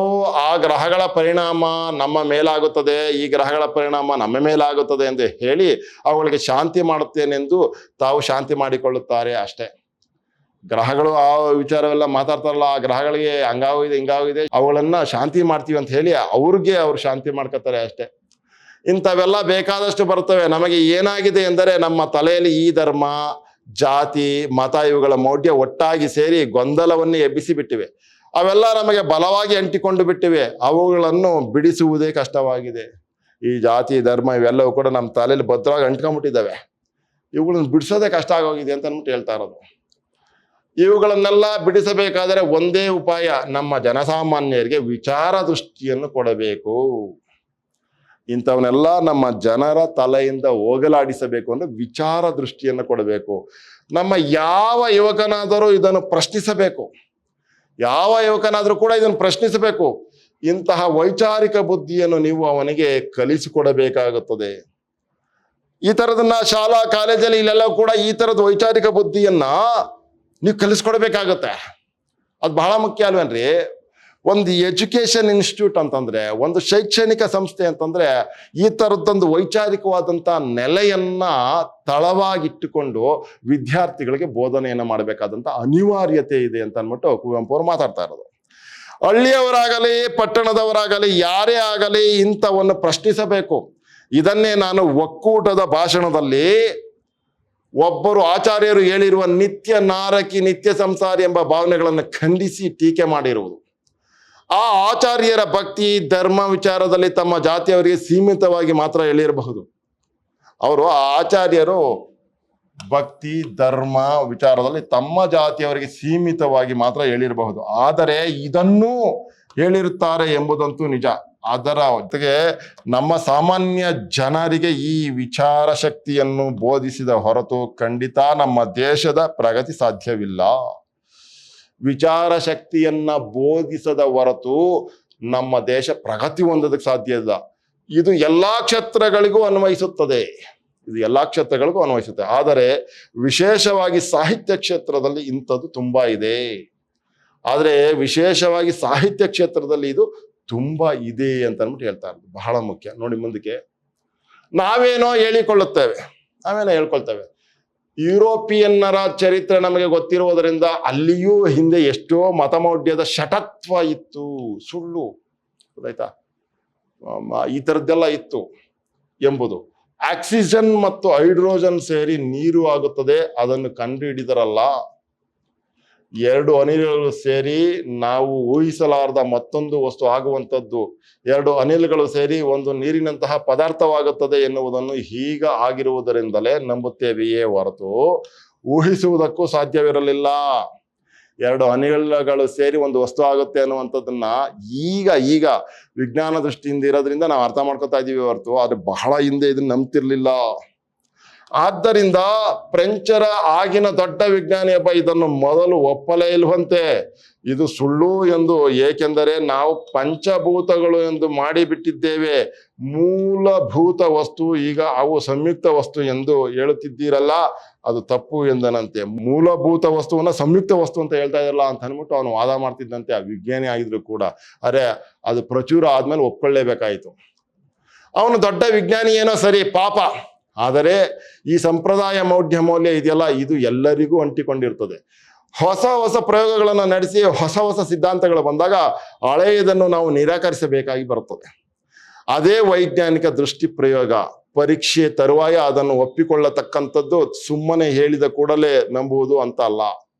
S1: ಆ ಗ್ರಹಗಳ ಪರಿಣಾಮ ನಮ್ಮ ಮೇಲಾಗುತ್ತದೆ, ಈ ಗ್ರಹಗಳ ಪರಿಣಾಮ ನಮ್ಮ ಮೇಲಾಗುತ್ತದೆ ಎಂದು ಹೇಳಿ ಅವುಗಳಿಗೆ ಶಾಂತಿ ಮಾಡುತ್ತೇನೆಂದು ತಾವು ಶಾಂತಿ ಮಾಡಿಕೊಳ್ಳುತ್ತಾರೆ ಅಷ್ಟೇ. ಗ್ರಹಗಳು ಆ ವಿಚಾರವೆಲ್ಲ ಮಾತಾಡ್ತಾರಲ್ಲ, ಆ ಗ್ರಹಗಳಿಗೆ ಹಂಗಾಗಿದೆ ಹಿಂಗಾಗಿದೆ, ಅವುಗಳನ್ನ ಶಾಂತಿ ಮಾಡ್ತೀವಿ ಅಂತ ಹೇಳಿ ಅವ್ರು ಶಾಂತಿ ಮಾಡ್ಕೊತಾರೆ ಅಷ್ಟೇ. ಇಂಥವೆಲ್ಲ ಬೇಕಾದಷ್ಟು ಬರ್ತವೆ. ನಮಗೆ ಏನಾಗಿದೆ ಎಂದರೆ ನಮ್ಮ ತಲೆಯಲ್ಲಿ ಈ ಧರ್ಮ, ಜಾತಿ, ಮತ ಇವುಗಳ ಮೌಢ್ಯ ಒಟ್ಟಾಗಿ ಸೇರಿ ಗೊಂದಲವನ್ನೇ ಎಬ್ಬಿಸಿ ಬಿಟ್ಟಿವೆ. ಅವೆಲ್ಲ ನಮಗೆ ಬಲವಾಗಿ ಅಂಟಿಕೊಂಡು ಬಿಟ್ಟಿವೆ. ಅವುಗಳನ್ನು ಬಿಡಿಸುವುದೇ ಕಷ್ಟವಾಗಿದೆ. ಈ ಜಾತಿ, ಧರ್ಮ ಇವೆಲ್ಲವೂ ಕೂಡ ನಮ್ಮ ತಲೆಯಲ್ಲಿ ಭದ್ರವಾಗಿ ಅಂಟ್ಕೊಂಡ್ಬಿಟ್ಟಿದ್ದಾವೆ. ಇವುಗಳನ್ನು ಬಿಡಿಸೋದೇ ಕಷ್ಟ ಆಗೋಗಿದೆ ಅಂತ ಅಂದ್ಬಿಟ್ಟು ಹೇಳ್ತಾ ಇರೋದು. ಇವುಗಳನ್ನೆಲ್ಲ ಬಿಡಿಸಬೇಕಾದರೆ ಒಂದೇ ಉಪಾಯ, ನಮ್ಮ ಜನಸಾಮಾನ್ಯರಿಗೆ ವಿಚಾರ ದೃಷ್ಟಿಯನ್ನು ಕೊಡಬೇಕು. ಇಂಥವನ್ನೆಲ್ಲ ನಮ್ಮ ಜನರ ತಲೆಯಿಂದ ಹೋಗಲಾಡಿಸಬೇಕು ಅಂದ್ರೆ ವಿಚಾರ ದೃಷ್ಟಿಯನ್ನು ಕೊಡಬೇಕು. ನಮ್ಮ ಯಾವ ಯುವಕನಾದರೂ ಇದನ್ನು ಪ್ರಶ್ನಿಸಬೇಕು. ಯಾವ ಯುವಕನಾದರೂ ಕೂಡ ಇದನ್ನು ಪ್ರಶ್ನಿಸಬೇಕು. ಇಂತಹ ವೈಚಾರಿಕ ಬುದ್ಧಿಯನ್ನು ನೀವು ಅವನಿಗೆ ಕಲಿಸಿಕೊಡಬೇಕಾಗುತ್ತದೆ. ಈ ಥರದನ್ನ ಶಾಲಾ ಕಾಲೇಜಲ್ಲಿ ಇಲ್ಲೆಲ್ಲ ಕೂಡ ಈ ಥರದ ವೈಚಾರಿಕ ಬುದ್ಧಿಯನ್ನ ನೀವು ಕಲಿಸ್ಕೊಡ್ಬೇಕಾಗತ್ತೆ. ಅದು ಬಹಳ ಮುಖ್ಯ ಅಲ್ವೇನ್ರಿ? ಒಂದು ಎಜುಕೇಶನ್ ಇನ್ಸ್ಟಿಟ್ಯೂಟ್ ಅಂತಂದ್ರೆ, ಒಂದು ಶೈಕ್ಷಣಿಕ ಸಂಸ್ಥೆ ಅಂತಂದ್ರೆ ಈ ಥರದ್ದೊಂದು ವೈಚಾರಿಕವಾದಂಥ ನೆಲೆಯನ್ನ ತಳವಾಗಿಟ್ಟುಕೊಂಡು ವಿದ್ಯಾರ್ಥಿಗಳಿಗೆ ಬೋಧನೆಯನ್ನು ಮಾಡಬೇಕಾದಂಥ ಅನಿವಾರ್ಯತೆ ಇದೆ ಅಂತ ಅಂದ್ಬಿಟ್ಟು ಕುವೆಂಪು ಅವರು ಮಾತಾಡ್ತಾ ಇರೋದು. ಹಳ್ಳಿಯವರಾಗಲಿ ಪಟ್ಟಣದವರಾಗಲಿ ಯಾರೇ ಆಗಲಿ ಇಂಥವನ್ನು ಪ್ರಶ್ನಿಸಬೇಕು. ಇದನ್ನೇ ನಾನು ಒಕ್ಕೂಟದ ಭಾಷಣದಲ್ಲಿ ಒಬ್ಬರು ಆಚಾರ್ಯರು ಹೇಳಿರುವ ನಿತ್ಯ ನಾರಕಿ ನಿತ್ಯ ಸಂಸಾರಿ ಎಂಬ ಭಾವನೆಗಳನ್ನು ಖಂಡಿಸಿ ಟೀಕೆ ಮಾಡಿರುವುದು. ಆ ಆಚಾರ್ಯರ ಭಕ್ತಿ ಧರ್ಮ ವಿಚಾರದಲ್ಲಿ ತಮ್ಮ ಜಾತಿಯವರಿಗೆ ಸೀಮಿತವಾಗಿ ಮಾತ್ರ ಹೇಳಿರಬಹುದು. ಅವರು ಆ ಆಚಾರ್ಯರು ಭಕ್ತಿ ಧರ್ಮ ವಿಚಾರದಲ್ಲಿ ತಮ್ಮ ಜಾತಿಯವರಿಗೆ ಸೀಮಿತವಾಗಿ ಮಾತ್ರ ಹೇಳಿರಬಹುದು. ಆದರೆ ಇದನ್ನೂ ಹೇಳಿರುತ್ತಾರೆ ಎಂಬುದಂತೂ ನಿಜ. ಅದರ ಜೊತೆಗೆ ನಮ್ಮ ಸಾಮಾನ್ಯ ಜನರಿಗೆ ಈ ವಿಚಾರ ಶಕ್ತಿಯನ್ನು ಬೋಧಿಸಿದ ಹೊರತು ಖಂಡಿತ ನಮ್ಮ ದೇಶದ ಪ್ರಗತಿ ಸಾಧ್ಯವಿಲ್ಲ. ವಿಚಾರ ಶಕ್ತಿಯನ್ನ ಬೋಧಿಸದ ಹೊರತು ನಮ್ಮ ದೇಶ ಪ್ರಗತಿ ಹೊಂದೋದಕ್ಕೆ ಸಾಧ್ಯ ಇಲ್ಲ. ಇದು ಎಲ್ಲಾ ಕ್ಷೇತ್ರಗಳಿಗೂ ಅನ್ವಯಿಸುತ್ತದೆ. ಆದರೆ ವಿಶೇಷವಾಗಿ ಸಾಹಿತ್ಯ ಕ್ಷೇತ್ರದಲ್ಲಿ ಇಂಥದ್ದು ತುಂಬಾ ಇದೆ. ಆದರೆ ವಿಶೇಷವಾಗಿ ಸಾಹಿತ್ಯ ಕ್ಷೇತ್ರದಲ್ಲಿ ಇದು ತುಂಬಾ ಇದೆ ಅಂತ ಅಂದ್ಬಿಟ್ಟು ಹೇಳ್ತಾ ಇರೋದು ಬಹಳ ಮುಖ್ಯ. ನೋಡಿ ಮುಂದಕ್ಕೆ, ನಾವೇನೋ ಹೇಳ್ಕೊಳ್ತೇವೆ. ಯುರೋಪಿಯನ್ನರ ಚರಿತ್ರೆ ನಮಗೆ ಗೊತ್ತಿರುವುದರಿಂದ ಅಲ್ಲಿಯೂ ಹಿಂದೆ ಎಷ್ಟೋ ಮತಮೌಢ್ಯದ ಶಟತ್ವ ಇತ್ತು, ಸುಳ್ಳು, ಗೊತ್ತಾಯ್ತಾ, ಈ ಥರದ್ದೆಲ್ಲ ಇತ್ತು ಎಂಬುದು. ಆಕ್ಸಿಜನ್ ಮತ್ತು ಹೈಡ್ರೋಜನ್ ಸೇರಿ ನೀರು ಆಗುತ್ತದೆ, ಅದನ್ನು ಕಂಡುಹಿಡಿದರಲ್ಲ. ಎರಡು ಅನಿಲಗಳು ಸೇರಿ ನಾವು ಊಹಿಸಲಾರದ ಮತ್ತೊಂದು ವಸ್ತು ಆಗುವಂಥದ್ದು, ಎರಡು ಅನಿಲಗಳು ಸೇರಿ ಒಂದು ನೀರಿನಂತಹ ಪದಾರ್ಥವಾಗುತ್ತದೆ ಎನ್ನುವುದನ್ನು ಈಗ ಆಗಿರುವುದರಿಂದಲೇ ನಂಬುತ್ತೇವೆಯೇ ಹೊರತು ಊಹಿಸುವುದಕ್ಕೂ ಸಾಧ್ಯವಿರಲಿಲ್ಲ. ಎರಡು ಅನಿಲಗಳು ಸೇರಿ ಒಂದು ವಸ್ತು ಆಗುತ್ತೆ ಅನ್ನುವಂಥದ್ದನ್ನ ಈಗ ವಿಜ್ಞಾನ ದೃಷ್ಟಿಯಿಂದ ಇರೋದ್ರಿಂದ ನಾವು ಅರ್ಥ ಮಾಡ್ಕೊತಾ ಇದೀವಿ ಹೊರತು ಆದ್ರೆ ಬಹಳ ಹಿಂದೆ ಇದನ್ನ ನಂಬ್ತಿರ್ಲಿಲ್ಲ. ಆದ್ದರಿಂದ ಫ್ರೆಂಚರ ಆಗಿನ ದೊಡ್ಡ ವಿಜ್ಞಾನಿ ಒಬ್ಬ ಇದನ್ನು ಮೊದಲು ಒಪ್ಪಲೇ ಇಲ್ವಂತೆ. ಇದು ಸುಳ್ಳು ಎಂದು, ಏಕೆಂದರೆ ನಾವು ಪಂಚಭೂತಗಳು ಎಂದು ಮಾಡಿಬಿಟ್ಟಿದ್ದೇವೆ. ಮೂಲಭೂತ ವಸ್ತು ಈಗ ಅವು ಸಂಯುಕ್ತ ವಸ್ತು ಎಂದು ಹೇಳುತ್ತಿದ್ದೀರಲ್ಲ, ಅದು ತಪ್ಪು ಎಂದನಂತೆ. ಮೂಲಭೂತ ವಸ್ತುವನ್ನ ಸಂಯುಕ್ತ ವಸ್ತು ಅಂತ ಹೇಳ್ತಾ ಇರಲ್ಲ ಅಂತ ಅಂದ್ಬಿಟ್ಟು ಅವನು ವಾದ ಮಾಡ್ತಿದ್ದಂತೆ. ಆ ವಿಜ್ಞಾನಿ ಆಗಿದ್ರು ಕೂಡ. ಅರೆ ಅದು ಪ್ರಚುರ ಆದ್ಮೇಲೆ ಒಪ್ಕೊಳ್ಳೇಬೇಕಾಯ್ತು. ಅವನು ದೊಡ್ಡ ವಿಜ್ಞಾನಿ ಏನೋ ಸರಿ, ಪಾಪ. ಆದರೆ ಈ ಸಂಪ್ರದಾಯ ಮೌಲ್ಯ ಇದೆಯಲ್ಲ, ಇದು ಎಲ್ಲರಿಗೂ ಅಂಟಿಕೊಂಡಿರ್ತದೆ. ಹೊಸ ಪ್ರಯೋಗಗಳನ್ನು ನಡೆಸಿ ಹೊಸ ಸಿದ್ಧಾಂತಗಳು ಬಂದಾಗ ಹಳೆಯದನ್ನು ನಾವು ನಿರಾಕರಿಸಬೇಕಾಗಿ ಬರುತ್ತದೆ. ಅದೇ ವೈಜ್ಞಾನಿಕ ದೃಷ್ಟಿ ಪ್ರಯೋಗ. ಪರೀಕ್ಷೆ ತರುವಾಯ ಅದನ್ನು ಒಪ್ಪಿಕೊಳ್ಳತಕ್ಕಂಥದ್ದು, ಸುಮ್ಮನೆ ಹೇಳಿದ ಕೂಡಲೇ ನಂಬುವುದು ಅಂತ ಅಲ್ಲ.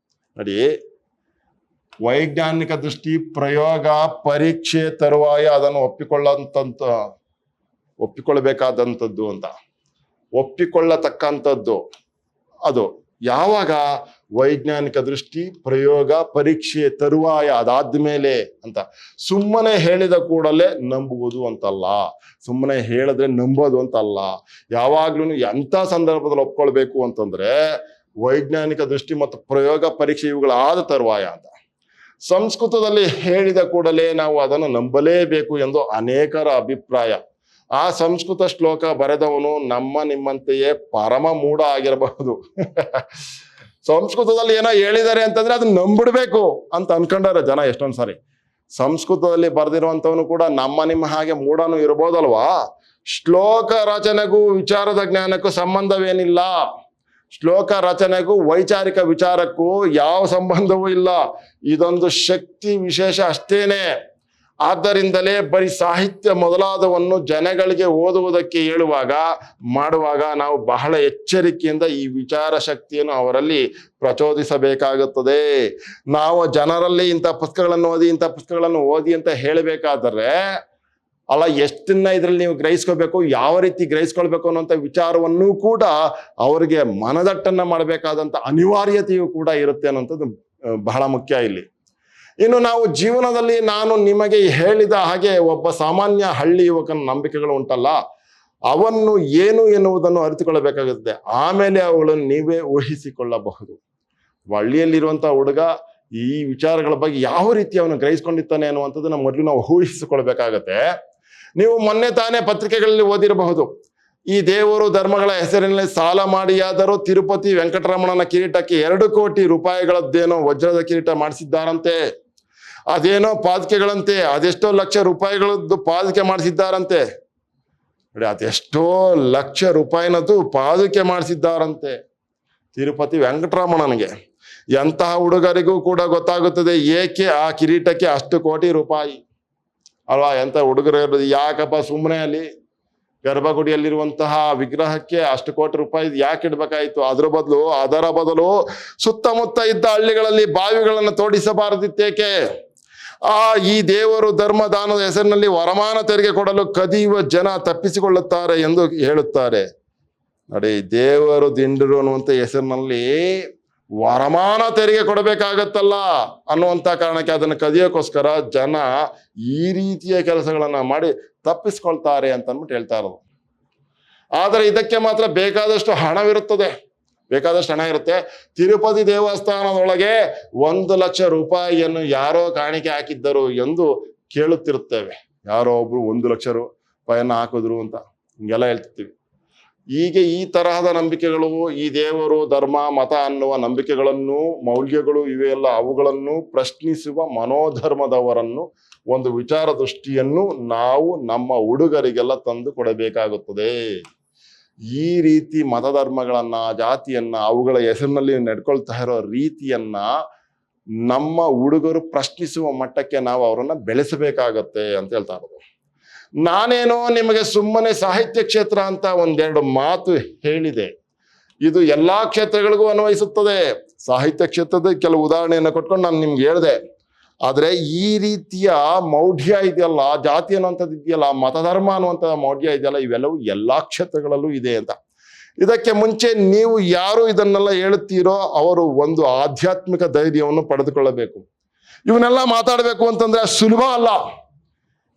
S1: ನೋಡಿ, ವೈಜ್ಞಾನಿಕ ದೃಷ್ಟಿ ಪ್ರಯೋಗ ಪರೀಕ್ಷೆ ತರುವಾಯ ಅದನ್ನು ಒಪ್ಪಿಕೊಳ್ಳಬೇಕಾದಂಥದ್ದು ಅಂತ, ಒಪ್ಪಿಕೊಳ್ಳತಕ್ಕಂಥದ್ದು. ಅದು ಯಾವಾಗ? ವೈಜ್ಞಾನಿಕ ದೃಷ್ಟಿ ಪ್ರಯೋಗ ಪರೀಕ್ಷೆ ತರುವಾಯ ಅದಾದ್ಮೇಲೆ ಅಂತ. ಸುಮ್ಮನೆ ಹೇಳಿದ ಕೂಡಲೇ ನಂಬುವುದು ಅಂತಲ್ಲ, ಸುಮ್ಮನೆ ಹೇಳಿದ್ರೆ ನಂಬೋದು ಅಂತಲ್ಲ. ಯಾವಾಗ್ಲೂ ಎಂಥ ಸಂದರ್ಭದಲ್ಲಿ ಒಪ್ಕೊಳ್ಬೇಕು ಅಂತಂದ್ರೆ ವೈಜ್ಞಾನಿಕ ದೃಷ್ಟಿ ಮತ್ತು ಪ್ರಯೋಗ ಪರೀಕ್ಷೆ ಇವುಗಳಾದ ತರುವಾಯ ಅಂತ. ಸಂಸ್ಕೃತದಲ್ಲಿ ಹೇಳಿದ ಕೂಡಲೇ ನಾವು ಅದನ್ನು ನಂಬಲೇಬೇಕು ಎಂದು ಅನೇಕರ ಅಭಿಪ್ರಾಯ. ಆ ಸಂಸ್ಕೃತ ಶ್ಲೋಕ ಬರೆದವನು ನಿಮ್ಮಂತೆಯೇ ಪರಮ ಮೂಢ ಆಗಿರಬಹುದು. ಸಂಸ್ಕೃತದಲ್ಲಿ ಏನೋ ಹೇಳಿದ್ದಾರೆ ಅಂತಂದ್ರೆ ಅದನ್ನ ನಂಬಿಡ್ಬೇಕು ಅಂತ ಅನ್ಕೊಂಡಾರೆ ಜನ ಎಷ್ಟೊಂದ್ ಸಾರಿ. ಸಂಸ್ಕೃತದಲ್ಲಿ ಬರೆದಿರುವಂತವನು ಕೂಡ ನಮ್ಮ ನಿಮ್ಮ ಹಾಗೆ ಮೂಢನೂ ಇರ್ಬೋದಲ್ವಾ. ಶ್ಲೋಕ ರಚನೆಗೂ ವಿಚಾರದ ಜ್ಞಾನಕ್ಕೂ ಸಂಬಂಧವೇನಿಲ್ಲ. ಶ್ಲೋಕ ರಚನೆಗೂ ವೈಚಾರಿಕ ವಿಚಾರಕ್ಕೂ ಯಾವ ಸಂಬಂಧವೂ ಇಲ್ಲ. ಇದೊಂದು ಶಕ್ತಿ ವಿಶೇಷ ಅಷ್ಟೇನೆ. ಆದ್ದರಿಂದಲೇ ಬರೀ ಸಾಹಿತ್ಯ ಮೊದಲಾದವನ್ನು ಜನಗಳಿಗೆ ಓದುವುದಕ್ಕೆ ಮಾಡುವಾಗ ನಾವು ಬಹಳ ಎಚ್ಚರಿಕೆಯಿಂದ ಈ ವಿಚಾರ ಶಕ್ತಿಯನ್ನು ಅವರಲ್ಲಿ ಪ್ರಚೋದಿಸಬೇಕಾಗುತ್ತದೆ. ನಾವು ಜನರಲ್ಲಿ ಇಂಥ ಪುಸ್ತಕಗಳನ್ನು ಓದಿ ಅಂತ ಹೇಳಬೇಕಾದರೆ ಅಲ್ಲ, ಎಷ್ಟನ್ನ ಇದರಲ್ಲಿ ನೀವು ಗ್ರಹಿಸ್ಕೋಬೇಕು, ಯಾವ ರೀತಿ ಗ್ರಹಿಸ್ಕೊಳ್ಬೇಕು ಅನ್ನೋಂಥ ವಿಚಾರವನ್ನು ಕೂಡ ಅವರಿಗೆ ಮನದಟ್ಟನ್ನ ಮಾಡಬೇಕಾದಂಥ ಅನಿವಾರ್ಯತೆಯೂ ಕೂಡ ಇರುತ್ತೆ ಅನ್ನೋಂಥದ್ದು ಬಹಳ ಮುಖ್ಯ ಇಲ್ಲಿ. ಇನ್ನು ನಾವು ಜೀವನದಲ್ಲಿ ನಾನು ನಿಮಗೆ ಹೇಳಿದ ಹಾಗೆ ಒಬ್ಬ ಸಾಮಾನ್ಯ ಹಳ್ಳಿ ಯುವಕನ ನಂಬಿಕೆಗಳು ಉಂಟಲ್ಲ, ಅವನ್ನು ಏನು ಎನ್ನುವುದನ್ನು ಅರಿತುಕೊಳ್ಳಬೇಕಾಗುತ್ತೆ. ಆಮೇಲೆ ಅವುಗಳನ್ನು ನೀವೇ ಊಹಿಸಿಕೊಳ್ಳಬಹುದು. ಹಳ್ಳಿಯಲ್ಲಿರುವಂತಹ ಹುಡುಗ ಈ ವಿಚಾರಗಳ ಬಗ್ಗೆ ಯಾವ ರೀತಿ ಅವನು ಗ್ರಹಿಸ್ಕೊಂಡಿರ್ತಾನೆ ಅನ್ನುವಂಥದ್ದನ್ನ ಮೊದಲು ನಾವು ಊಹಿಸಿಕೊಳ್ಬೇಕಾಗತ್ತೆ. ನೀವು ಮೊನ್ನೆ ತಾನೇ ಪತ್ರಿಕೆಗಳಲ್ಲಿ ಓದಿರಬಹುದು, ಈ ದೇವರು ಧರ್ಮಗಳ ಹೆಸರಿನಲ್ಲಿ ಸಾಲ ಮಾಡಿಯಾದರೂ ತಿರುಪತಿ ವೆಂಕಟರಮಣನ ಕಿರೀಟಕ್ಕೆ 2 ಕೋಟಿ ರೂಪಾಯಿಗಳದ್ದೇನೋ ವಜ್ರದ ಕಿರೀಟ ಮಾಡಿಸಿದ್ದಾರಂತೆ. ಅದೇನೋ ಪಾದಕೆಗಳಂತೆ, ಅದೆಷ್ಟೋ ಲಕ್ಷ ರೂಪಾಯಿಗಳದ್ದು ಪಾದಕೆ ಮಾಡಿಸಿದ್ದಾರಂತೆ. ನೋಡಿ, ಅದೆಷ್ಟೋ ಲಕ್ಷ ರೂಪಾಯಿನದ್ದು ಪಾದಕೆ ಮಾಡಿಸಿದ್ದಾರಂತೆ ತಿರುಪತಿ ವೆಂಕಟರಮಣನಿಗೆ. ಎಂತಹ ಹುಡುಗರಿಗೂ ಕೂಡ ಗೊತ್ತಾಗುತ್ತದೆ ಏಕೆ ಆ ಕಿರೀಟಕ್ಕೆ ಅಷ್ಟು ಕೋಟಿ ರೂಪಾಯಿ ಅಲ್ವಾ. ಎಂತ ಹುಡುಗರು ಇರೋದು, ಯಾಕಪ್ಪ ಸುಮ್ಮನೆ ಅಲ್ಲಿ ಗರ್ಭಗುಡಿಯಲ್ಲಿರುವಂತಹ ವಿಗ್ರಹಕ್ಕೆ ಅಷ್ಟು ಕೋಟಿ ರೂಪಾಯಿ ಯಾಕೆ ಇಡ್ಬೇಕಾಯ್ತು? ಅದರ ಬದಲು ಸುತ್ತಮುತ್ತ ಇದ್ದ ಹಳ್ಳಿಗಳಲ್ಲಿ ಬಾವಿಗಳನ್ನು ತೋಡಿಸಬಾರದಿತ್ತೇಕೆ? ಈ ದೇವರು ಧರ್ಮದಾನದ ಹೆಸರಿನಲ್ಲಿ ವರಮಾನ ತೆರಿಗೆ ಕೊಡಲು ಕದಿಯುವ ಜನ ತಪ್ಪಿಸಿಕೊಳ್ಳುತ್ತಾರೆ ಎಂದು ಹೇಳುತ್ತಾರೆ. ನೋಡಿ, ದೇವರು ದಿಂಡರು ಅನ್ನುವಂಥ ಹೆಸರಿನಲ್ಲಿ ವರಮಾನ ತೆರಿಗೆ ಕೊಡಬೇಕಾಗತ್ತಲ್ಲ ಅನ್ನುವಂಥ ಕಾರಣಕ್ಕೆ ಅದನ್ನು ಕದಿಯೋಕ್ಕೋಸ್ಕರ ಜನ ಈ ರೀತಿಯ ಕೆಲಸಗಳನ್ನ ಮಾಡಿ ತಪ್ಪಿಸ್ಕೊಳ್ತಾರೆ ಅಂತ ಅಂದ್ಬಿಟ್ಟು ಹೇಳ್ತಾ ಇರೋದು. ಆದರೆ ಇದಕ್ಕೆ ಮಾತ್ರ ಬೇಕಾದಷ್ಟು ಹಣ ಇರುತ್ತೆ. ತಿರುಪತಿ ದೇವಸ್ಥಾನದೊಳಗೆ 1 ಲಕ್ಷ ರೂಪಾಯಿಯನ್ನು ಯಾರೋ ಕಾಣಿಕೆ ಹಾಕಿದ್ದರು ಎಂದು ಕೇಳುತ್ತಿರುತ್ತೇವೆ. ಯಾರೋ ಒಬ್ರು 1 ಲಕ್ಷ ರೂಪಾಯಿಯನ್ನು ಹಾಕಿದ್ರು ಅಂತ ಹಿಂಗೆಲ್ಲ ಹೇಳ್ತಿರ್ತೀವಿ. ಹೀಗೆ ಈ ತರಹದ ನಂಬಿಕೆಗಳು, ಈ ದೇವರು ಧರ್ಮ ಮತ ಅನ್ನುವ ನಂಬಿಕೆಗಳನ್ನು, ಮೌಲ್ಯಗಳು ಇವೆಲ್ಲ ಅವುಗಳನ್ನು ಪ್ರಶ್ನಿಸುವ ಮನೋಧರ್ಮದವರನ್ನು, ಒಂದು ವಿಚಾರ ದೃಷ್ಟಿಯನ್ನು ನಾವು ನಮ್ಮ ಹುಡುಗರಿಗೆಲ್ಲ ತಂದು ಕೊಡಬೇಕಾಗುತ್ತದೆ. ಈ ರೀತಿ ಮತಧರ್ಮಗಳನ್ನ, ಜಾತಿಯನ್ನ, ಅವುಗಳ ಹೆಸರಿನಲ್ಲಿ ನಡ್ಕೊಳ್ತಾ ಇರೋ ರೀತಿಯನ್ನ ನಮ್ಮ ಹುಡುಗರು ಪ್ರಶ್ನಿಸುವ ಮಟ್ಟಕ್ಕೆ ನಾವು ಅವರನ್ನ ಬೆಳೆಸಬೇಕಾಗತ್ತೆ ಅಂತ ಹೇಳ್ತಾ ಇರೋದು. ನಾನೇನೋ ನಿಮಗೆ ಸುಮ್ಮನೆ ಸಾಹಿತ್ಯ ಕ್ಷೇತ್ರ ಅಂತ 1-2 ಮಾತು ಹೇಳಿದೆ. ಇದು ಎಲ್ಲಾ ಕ್ಷೇತ್ರಗಳಿಗೂ ಅನ್ವಯಿಸುತ್ತದೆ. ಸಾಹಿತ್ಯ ಕ್ಷೇತ್ರದ ಕೆಲವು ಉದಾಹರಣೆಯನ್ನು ಕೊಟ್ಕೊಂಡು ನಾನು ನಿಮ್ಗೆ ಹೇಳಿದೆ. ಆದ್ರೆ ಈ ರೀತಿಯ ಮೌಢ್ಯ ಇದೆಯಲ್ಲ, ಜಾತಿ ಅನ್ನುವಂಥದ್ದು ಇದೆಯಲ್ಲ, ಮತಧರ್ಮ ಅನ್ನುವಂಥ ಮೌಢ್ಯ ಇದೆಯಲ್ಲ, ಇವೆಲ್ಲವೂ ಎಲ್ಲಾ ಕ್ಷೇತ್ರಗಳಲ್ಲೂ ಇದೆ ಅಂತ. ಇದಕ್ಕೆ ಮುಂಚೆ ನೀವು ಯಾರು ಇದನ್ನೆಲ್ಲ ಹೇಳುತ್ತೀರೋ ಅವರು ಒಂದು ಆಧ್ಯಾತ್ಮಿಕ ಧೈರ್ಯವನ್ನು ಪಡೆದುಕೊಳ್ಳಬೇಕು. ಇವನ್ನೆಲ್ಲ ಮಾತಾಡಬೇಕು ಅಂತಂದ್ರೆ ಸುಲಭ ಅಲ್ಲ.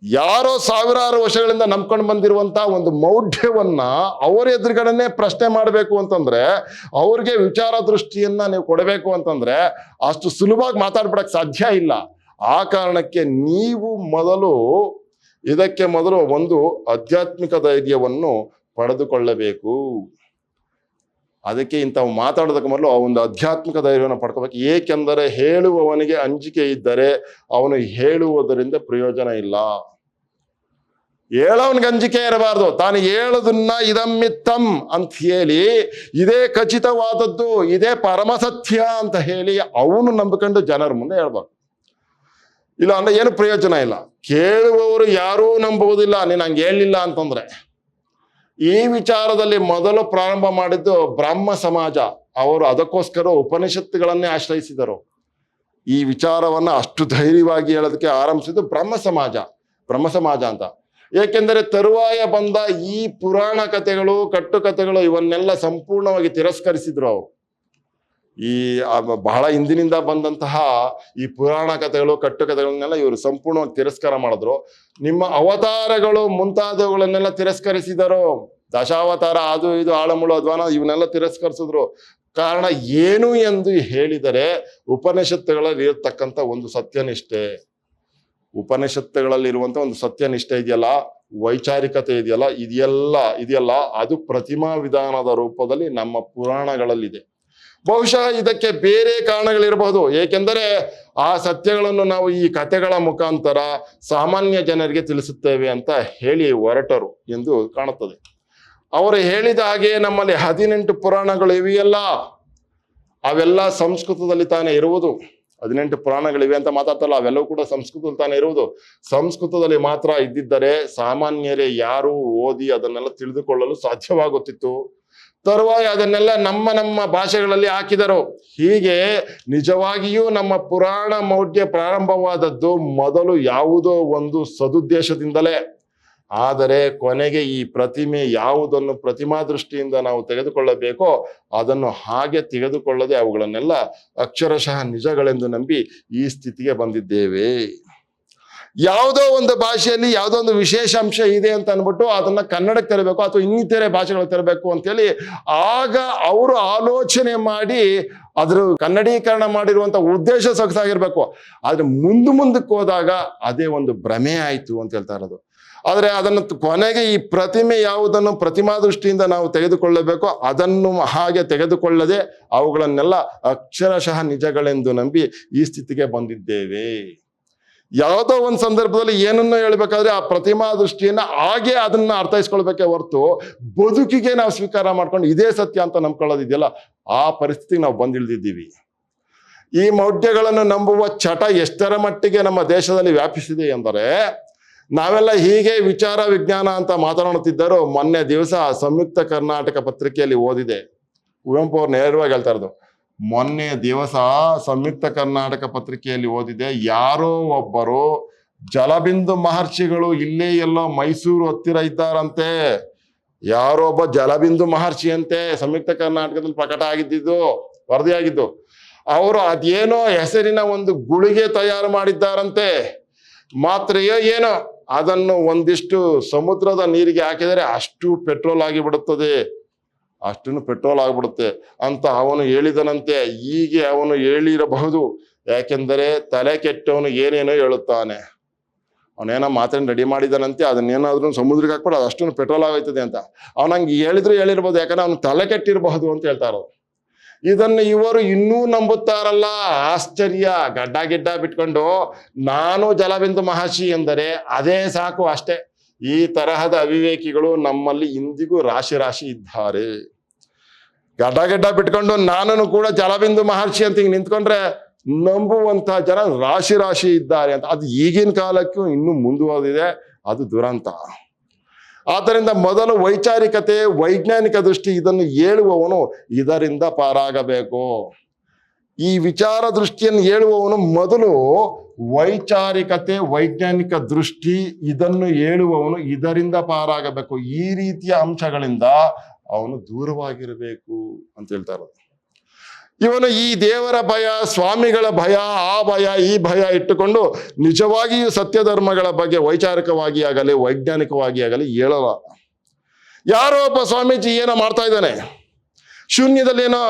S1: ಯಾರೋ ಸಾವಿರಾರು ವರ್ಷಗಳಿಂದ ನಂಬ್ಕೊಂಡು ಬಂದಿರುವಂತ ಒಂದು ಮೌಢ್ಯವನ್ನ ಅವರ ಎದುರುಗಡೆನೆ ಪ್ರಶ್ನೆ ಮಾಡಬೇಕು ಅಂತಂದ್ರೆ, ಅವ್ರಿಗೆ ವಿಚಾರ ದೃಷ್ಟಿಯನ್ನ ನೀವು ಕೊಡಬೇಕು ಅಂತಂದ್ರೆ ಅಷ್ಟು ಸುಲಭವಾಗಿ ಮಾತಾಡ್ಬಿಡಕ್ ಸಾಧ್ಯ ಇಲ್ಲ. ಆ ಕಾರಣಕ್ಕೆ ನೀವು ಇದಕ್ಕೆ ಮೊದಲು ಒಂದು ಆಧ್ಯಾತ್ಮಿಕ ಧೈರ್ಯವನ್ನು ಪಡೆದುಕೊಳ್ಳಬೇಕು. ಅದಕ್ಕೆ ಇಂಥವು ಮಾತಾಡೋದಕ್ಕೆ ಮೊದಲು ಆ ಒಂದು ಆಧ್ಯಾತ್ಮಿಕ ಧೈರ್ಯವನ್ನು ಪಡ್ಕೋಬೇಕು. ಏಕೆಂದರೆ ಹೇಳುವವನಿಗೆ ಅಂಜಿಕೆ ಇದ್ದರೆ ಅವನು ಹೇಳುವುದರಿಂದ ಪ್ರಯೋಜನ ಇಲ್ಲ. ಹೇಳೋನ್ಗೆ ಅಂಜಿಕೆ ಇರಬಾರ್ದು. ತಾನು ಹೇಳೋದನ್ನ ಇದಮ್ಮಿತ್ತಂ ಅಂತ ಹೇಳಿ, ಇದೇ ಖಚಿತವಾದದ್ದು, ಇದೇ ಪರಮಸತ್ಯ ಅಂತ ಹೇಳಿ ಅವನು ನಂಬಿಕೊಂಡು ಜನರ ಮುಂದೆ ಹೇಳ್ಬಾರ್ದು. ಇಲ್ಲ ಅಂದ್ರೆ ಏನು ಪ್ರಯೋಜನ ಇಲ್ಲ. ಕೇಳುವವರು ಯಾರೂ ನಂಬುವುದಿಲ್ಲ ನೀನು ಹಂಗೆ ಹೇಳಲಿಲ್ಲ ಅಂತಂದ್ರೆ. ಈ ವಿಚಾರದಲ್ಲಿ ಮೊದಲು ಪ್ರಾರಂಭ ಮಾಡಿದ್ದು ಬ್ರಹ್ಮ ಸಮಾಜ. ಅವರು ಅದಕ್ಕೋಸ್ಕರ ಉಪನಿಷತ್ತುಗಳನ್ನೇ ಆಶ್ರಯಿಸಿದರು. ಈ ವಿಚಾರವನ್ನ ಅಷ್ಟು ಧೈರ್ಯವಾಗಿ ಹೇಳೋದಕ್ಕೆ ಆರಂಭಿಸಿದ್ದು ಬ್ರಹ್ಮ ಸಮಾಜ ಅಂತ. ಏಕೆಂದರೆ ತರುವಾಯ ಬಂದ ಈ ಪುರಾಣ ಕಥೆಗಳು, ಕಟ್ಟುಕಥೆಗಳು ಇವನ್ನೆಲ್ಲ ಸಂಪೂರ್ಣವಾಗಿ ತಿರಸ್ಕರಿಸಿದ್ರು ಅವರು. ಈ ಬಹಳ ಹಿಂದಿನಿಂದ ಬಂದಂತಹ ಈ ಪುರಾಣ ಕಥೆಗಳು, ಕಟ್ಟುಕಥೆಗಳನ್ನೆಲ್ಲ ಇವರು ಸಂಪೂರ್ಣವಾಗಿ ತಿರಸ್ಕಾರ ಮಾಡಿದ್ರು. ನಿಮ್ಮ ಅವತಾರಗಳು ಮುಂತಾದವುಗಳನ್ನೆಲ್ಲ ತಿರಸ್ಕರಿಸಿದರು. ದಶಾವತಾರ, ಅದು ಇದು, ಆಳಮುಳು ಅಧ್ವಾನ ಇವನ್ನೆಲ್ಲ ತಿರಸ್ಕರಿಸಿದ್ರು. ಕಾರಣ ಏನು ಎಂದು ಹೇಳಿದರೆ ಉಪನಿಷತ್ತುಗಳಲ್ಲಿ ಇರತಕ್ಕಂಥ ಒಂದು ಸತ್ಯನಿಷ್ಠೆ, ಉಪನಿಷತ್ತುಗಳಲ್ಲಿರುವಂತ ಒಂದು ಸತ್ಯನಿಷ್ಠೆ ಇದೆಯಲ್ಲ, ವೈಚಾರಿಕತೆ ಇದೆಯಲ್ಲ, ಅದು ಪ್ರತಿಮಾ ವಿಧಾನದ ರೂಪದಲ್ಲಿ ನಮ್ಮ ಪುರಾಣಗಳಲ್ಲಿದೆ. ಬಹುಶಃ ಇದಕ್ಕೆ ಬೇರೆ ಕಾರಣಗಳಿರಬಹುದು. ಏಕೆಂದರೆ ಆ ಸತ್ಯಗಳನ್ನು ನಾವು ಈ ಕಥೆಗಳ ಮುಖಾಂತರ ಸಾಮಾನ್ಯ ಜನರಿಗೆ ತಿಳಿಸುತ್ತೇವೆ ಅಂತ ಹೇಳಿ ಹೊರಟರು ಎಂದು ಕಾಣುತ್ತದೆ. ಅವರು ಹೇಳಿದ ಹಾಗೆ ನಮ್ಮಲ್ಲಿ 18 ಪುರಾಣಗಳು ಇವೆಯಲ್ಲ, ಅವೆಲ್ಲ ಸಂಸ್ಕೃತದಲ್ಲಿ ತಾನೇ ಇರುವುದು. 18 ಪುರಾಣಗಳಿವೆ ಅಂತ ಮಾತಾಡ್ತಲ್ಲ, ಅವೆಲ್ಲವೂ ಕೂಡ ಸಂಸ್ಕೃತದಲ್ಲಿ ತಾನೇ ಇರುವುದು. ಸಂಸ್ಕೃತದಲ್ಲಿ ಮಾತ್ರ ಇದ್ದಿದ್ದರೆ ಸಾಮಾನ್ಯರೇ ಯಾರು ಓದಿ ಅದನ್ನೆಲ್ಲ ತಿಳಿದುಕೊಳ್ಳಲು ಸಾಧ್ಯವಾಗುತ್ತಿತ್ತು. ತರುವಾಯ ಅದನ್ನೆಲ್ಲ ನಮ್ಮ ಭಾಷೆಗಳಲ್ಲಿ ಹಾಕಿದರು. ಹೀಗೆ ನಿಜವಾಗಿಯೂ ನಮ್ಮ ಪುರಾಣ ಮೌಢ್ಯ ಪ್ರಾರಂಭವಾದದ್ದು ಮೊದಲು ಯಾವುದೋ ಒಂದು ಸದುದ್ದೇಶದಿಂದಲೇ. ಆದರೆ ಕೊನೆಗೆ ಈ ಪ್ರತಿಮೆ ಯಾವುದನ್ನು ಪ್ರತಿಮಾ ದೃಷ್ಟಿಯಿಂದ ನಾವು ತೆಗೆದುಕೊಳ್ಳಬೇಕೋ ಅದನ್ನು ಹಾಗೆ ತೆಗೆದುಕೊಳ್ಳದೆ ಅವುಗಳನ್ನೆಲ್ಲ ಅಕ್ಷರಶಃ ನಿಜಗಳೆಂದು ನಂಬಿ ಈ ಸ್ಥಿತಿಗೆ ಬಂದಿದ್ದೇವೆ. ಯಾವುದೋ ಒಂದು ಭಾಷೆಯಲ್ಲಿ ಯಾವುದೋ ಒಂದು ವಿಶೇಷ ಅಂಶ ಇದೆ ಅಂತ ಅಂದ್ಬಿಟ್ಟು ಅದನ್ನ ಕನ್ನಡಕ್ಕೆ ತರಬೇಕು ಅಥವಾ ಇನ್ನಿತರೆ ಭಾಷೆಗಳಿಗೆ ತರಬೇಕು ಅಂತೇಳಿ ಆಗ ಅವರು ಆಲೋಚನೆ ಮಾಡಿ ಅದ್ರ ಕನ್ನಡೀಕರಣ ಮಾಡಿರುವಂತ ಉದ್ದೇಶ ಸೊಗಸಾಗಿರ್ಬೇಕು. ಆದ್ರೆ ಮುಂದಕ್ಕೆ ಹೋದಾಗ ಅದೇ ಒಂದು ಭ್ರಮೆ ಆಯ್ತು ಅಂತ ಹೇಳ್ತಾ ಇರೋದು. ಆದ್ರೆ ಅದನ್ನು ಕೊನೆಗೆ ಈ ಪ್ರತಿಮೆ ಯಾವುದನ್ನು ಪ್ರತಿಮಾ ದೃಷ್ಟಿಯಿಂದ ನಾವು ತೆಗೆದುಕೊಳ್ಳಬೇಕೋ ಅದನ್ನು ಹಾಗೆ ತೆಗೆದುಕೊಳ್ಳದೆ ಅವುಗಳನ್ನೆಲ್ಲ ಅಕ್ಷರಶಃ ನಿಜಗಳೆಂದು ನಂಬಿ ಈ ಸ್ಥಿತಿಗೆ ಬಂದಿದ್ದೇವೆ. ಯಾವುದೋ ಒಂದು ಸಂದರ್ಭದಲ್ಲಿ ಏನನ್ನೋ ಹೇಳ್ಬೇಕಾದ್ರೆ ಆ ಪ್ರತಿಮಾ ದೃಷ್ಟಿಯನ್ನ ಹಾಗೆ ಅದನ್ನ ಅರ್ಥೈಸ್ಕೊಳ್ಬೇಕೆ ಹೊರತು ಬದುಕಿಗೆ ನಾವು ಸ್ವೀಕಾರ ಮಾಡ್ಕೊಂಡು ಇದೇ ಸತ್ಯ ಅಂತ ನಂಬ್ಕೊಳ್ಳೋದಿದೆಯಲ್ಲ, ಆ ಪರಿಸ್ಥಿತಿಗೆ ನಾವು ಬಂದಿಳಿದಿದ್ದೀವಿ. ಈ ಮೌಢ್ಯಗಳನ್ನು ನಂಬುವ ಚಟ ಎಷ್ಟರ ಮಟ್ಟಿಗೆ ನಮ್ಮ ದೇಶದಲ್ಲಿ ವ್ಯಾಪಿಸಿದೆ ಎಂದರೆ, ನಾವೆಲ್ಲ ಹೀಗೆ ವಿಚಾರ ವಿಜ್ಞಾನ ಅಂತ ಮಾತನಾಡುತ್ತಿದ್ದರು. ಮೊನ್ನೆ ದಿವಸ ಸಂಯುಕ್ತ ಕರ್ನಾಟಕ ಪತ್ರಿಕೆಯಲ್ಲಿ ಓದಿದೆ, ಕುವೆಂಪು ಅವ್ರು ನೇರವಾಗಿ ಹೇಳ್ತಾ ಇರೋದು. ಮೊನ್ನೆ ದಿವಸ ಸಂಯುಕ್ತ ಕರ್ನಾಟಕ ಪತ್ರಿಕೆಯಲ್ಲಿ ಓದಿದೆ, ಯಾರೋ ಒಬ್ಬರು ಜಲಬಿಂದು ಮಹರ್ಷಿಗಳು ಇಲ್ಲೇ ಎಲ್ಲೋ ಮೈಸೂರು ಹತ್ತಿರ ಇದ್ದಾರಂತೆ. ಯಾರೋ ಒಬ್ಬ ಜಲಬಿಂದು ಮಹರ್ಷಿ ಅಂತೆ ಸಂಯುಕ್ತ ಕರ್ನಾಟಕದಲ್ಲಿ ಪ್ರಕಟ ಆಗಿದ್ದು, ವರದಿಯಾಗಿದ್ದು. ಅವರು ಅದೇನೋ ಹೆಸರಿನ ಒಂದು ಗುಳಿಗೆ ತಯಾರು ಮಾಡಿದ್ದಾರಂತೆ. ಮಾತ್ರೆಯೋ ಏನೋ, ಅದನ್ನು ಒಂದಿಷ್ಟು ಸಮುದ್ರದ ನೀರಿಗೆ ಹಾಕಿದರೆ ಅಷ್ಟು ಪೆಟ್ರೋಲ್ ಆಗಿಬಿಡುತ್ತದೆ, ಅಷ್ಟನ್ನು ಪೆಟ್ರೋಲ್ ಆಗಿಬಿಡುತ್ತೆ ಅಂತ ಅವನು ಹೇಳಿದನಂತೆ. ಹೀಗೆ ಅವನು ಹೇಳಿರಬಹುದು, ಯಾಕೆಂದರೆ ತಲೆ ಕೆಟ್ಟವನು ಏನೇನೋ ಹೇಳುತ್ತಾನೆ. ಅವನೇನೋ ಮಾತನ್ನು ರೆಡಿ ಮಾಡಿದಾನಂತೆ, ಅದನ್ನೇನಾದ್ರೂ ಸಮುದ್ರಕ್ಕೆ ಹಾಕ್ಬಿಟ್ಟು ಅದು ಅಷ್ಟನ್ನು ಪೆಟ್ರೋಲ್ ಆಗೋಯ್ತದೆ ಅಂತ ಅವನಂಗೆ ಹೇಳಿರ್ಬೋದು. ಯಾಕಂದ್ರೆ ಅವನು ತಲೆ ಕೆಟ್ಟಿರಬಹುದು ಅಂತ ಹೇಳ್ತಾ ಇರೋದು. ಇದನ್ನು ಇವರು ಇನ್ನೂ ನಂಬುತ್ತಾರಲ್ಲ, ಆಶ್ಚರ್ಯ. ಗಡ್ಡ ಬಿಟ್ಕೊಂಡು ನಾನು ಜಲಬಿಂದು ಮಹರ್ಷಿ ಎಂದರೆ ಅದೇ ಸಾಕು ಅಷ್ಟೇ. ಈ ತರಹದ ಅವಿವೇಕಿಗಳು ನಮ್ಮಲ್ಲಿ ಇಂದಿಗೂ ರಾಶಿ ಇದ್ದಾರೆ. ಗಡ್ಡ ಬಿಟ್ಕೊಂಡು ನಾನು ಕೂಡ ಜಲಬಿಂದು ಮಹರ್ಷಿ ಅಂತ ಹಿಂಗೆ ನಿಂತ್ಕೊಂಡ್ರೆ ನಂಬುವಂತಹ ಜನ ರಾಶಿ ಇದ್ದಾರೆ ಅಂತ. ಅದು ಈಗಿನ ಕಾಲಕ್ಕೂ ಇನ್ನೂ ಮುಂದುವರೆದಿದೆ, ಅದು ದುರಂತ. ಆದ್ದರಿಂದ ಮೊದಲು ವೈಚಾರಿಕತೆ, ವೈಜ್ಞಾನಿಕ ದೃಷ್ಟಿ ಇದನ್ನು ಹೇಳುವವನು ಇದರಿಂದ ಪಾರಾಗಬೇಕು. ಈ ವಿಚಾರ ದೃಷ್ಟಿಯನ್ನು ಹೇಳುವವನು ಮೊದಲು ವೈಚಾರಿಕತೆ, ವೈಜ್ಞಾನಿಕ ದೃಷ್ಟಿ ಇದನ್ನು ಹೇಳುವವನು ಇದರಿಂದ ಪಾರಾಗಬೇಕು. ಈ ರೀತಿಯ ಅಂಶಗಳಿಂದ ಅವನು ದೂರವಾಗಿರಬೇಕು ಅಂತ ಹೇಳ್ತಾ ಇರೋದು. ಇವನು ಈ ದೇವರ ಭಯ, ಸ್ವಾಮಿಗಳ ಭಯ, ಆ ಭಯ ಈ ಭಯ ಇಟ್ಟುಕೊಂಡು ನಿಜವಾಗಿಯೂ ಸತ್ಯ ಧರ್ಮಗಳ ಬಗ್ಗೆ ವೈಚಾರಿಕವಾಗಿ ಆಗಲಿ ವೈಜ್ಞಾನಿಕವಾಗಿ ಆಗಲಿ ಹೇಳಲ್ಲ. ಯಾರೋ ಒಬ್ಬ ಸ್ವಾಮೀಜಿ ಏನೋ ಮಾಡ್ತಾ ಇದ್ದಾನೆ, ಶೂನ್ಯದಲ್ಲಿ ಏನೋ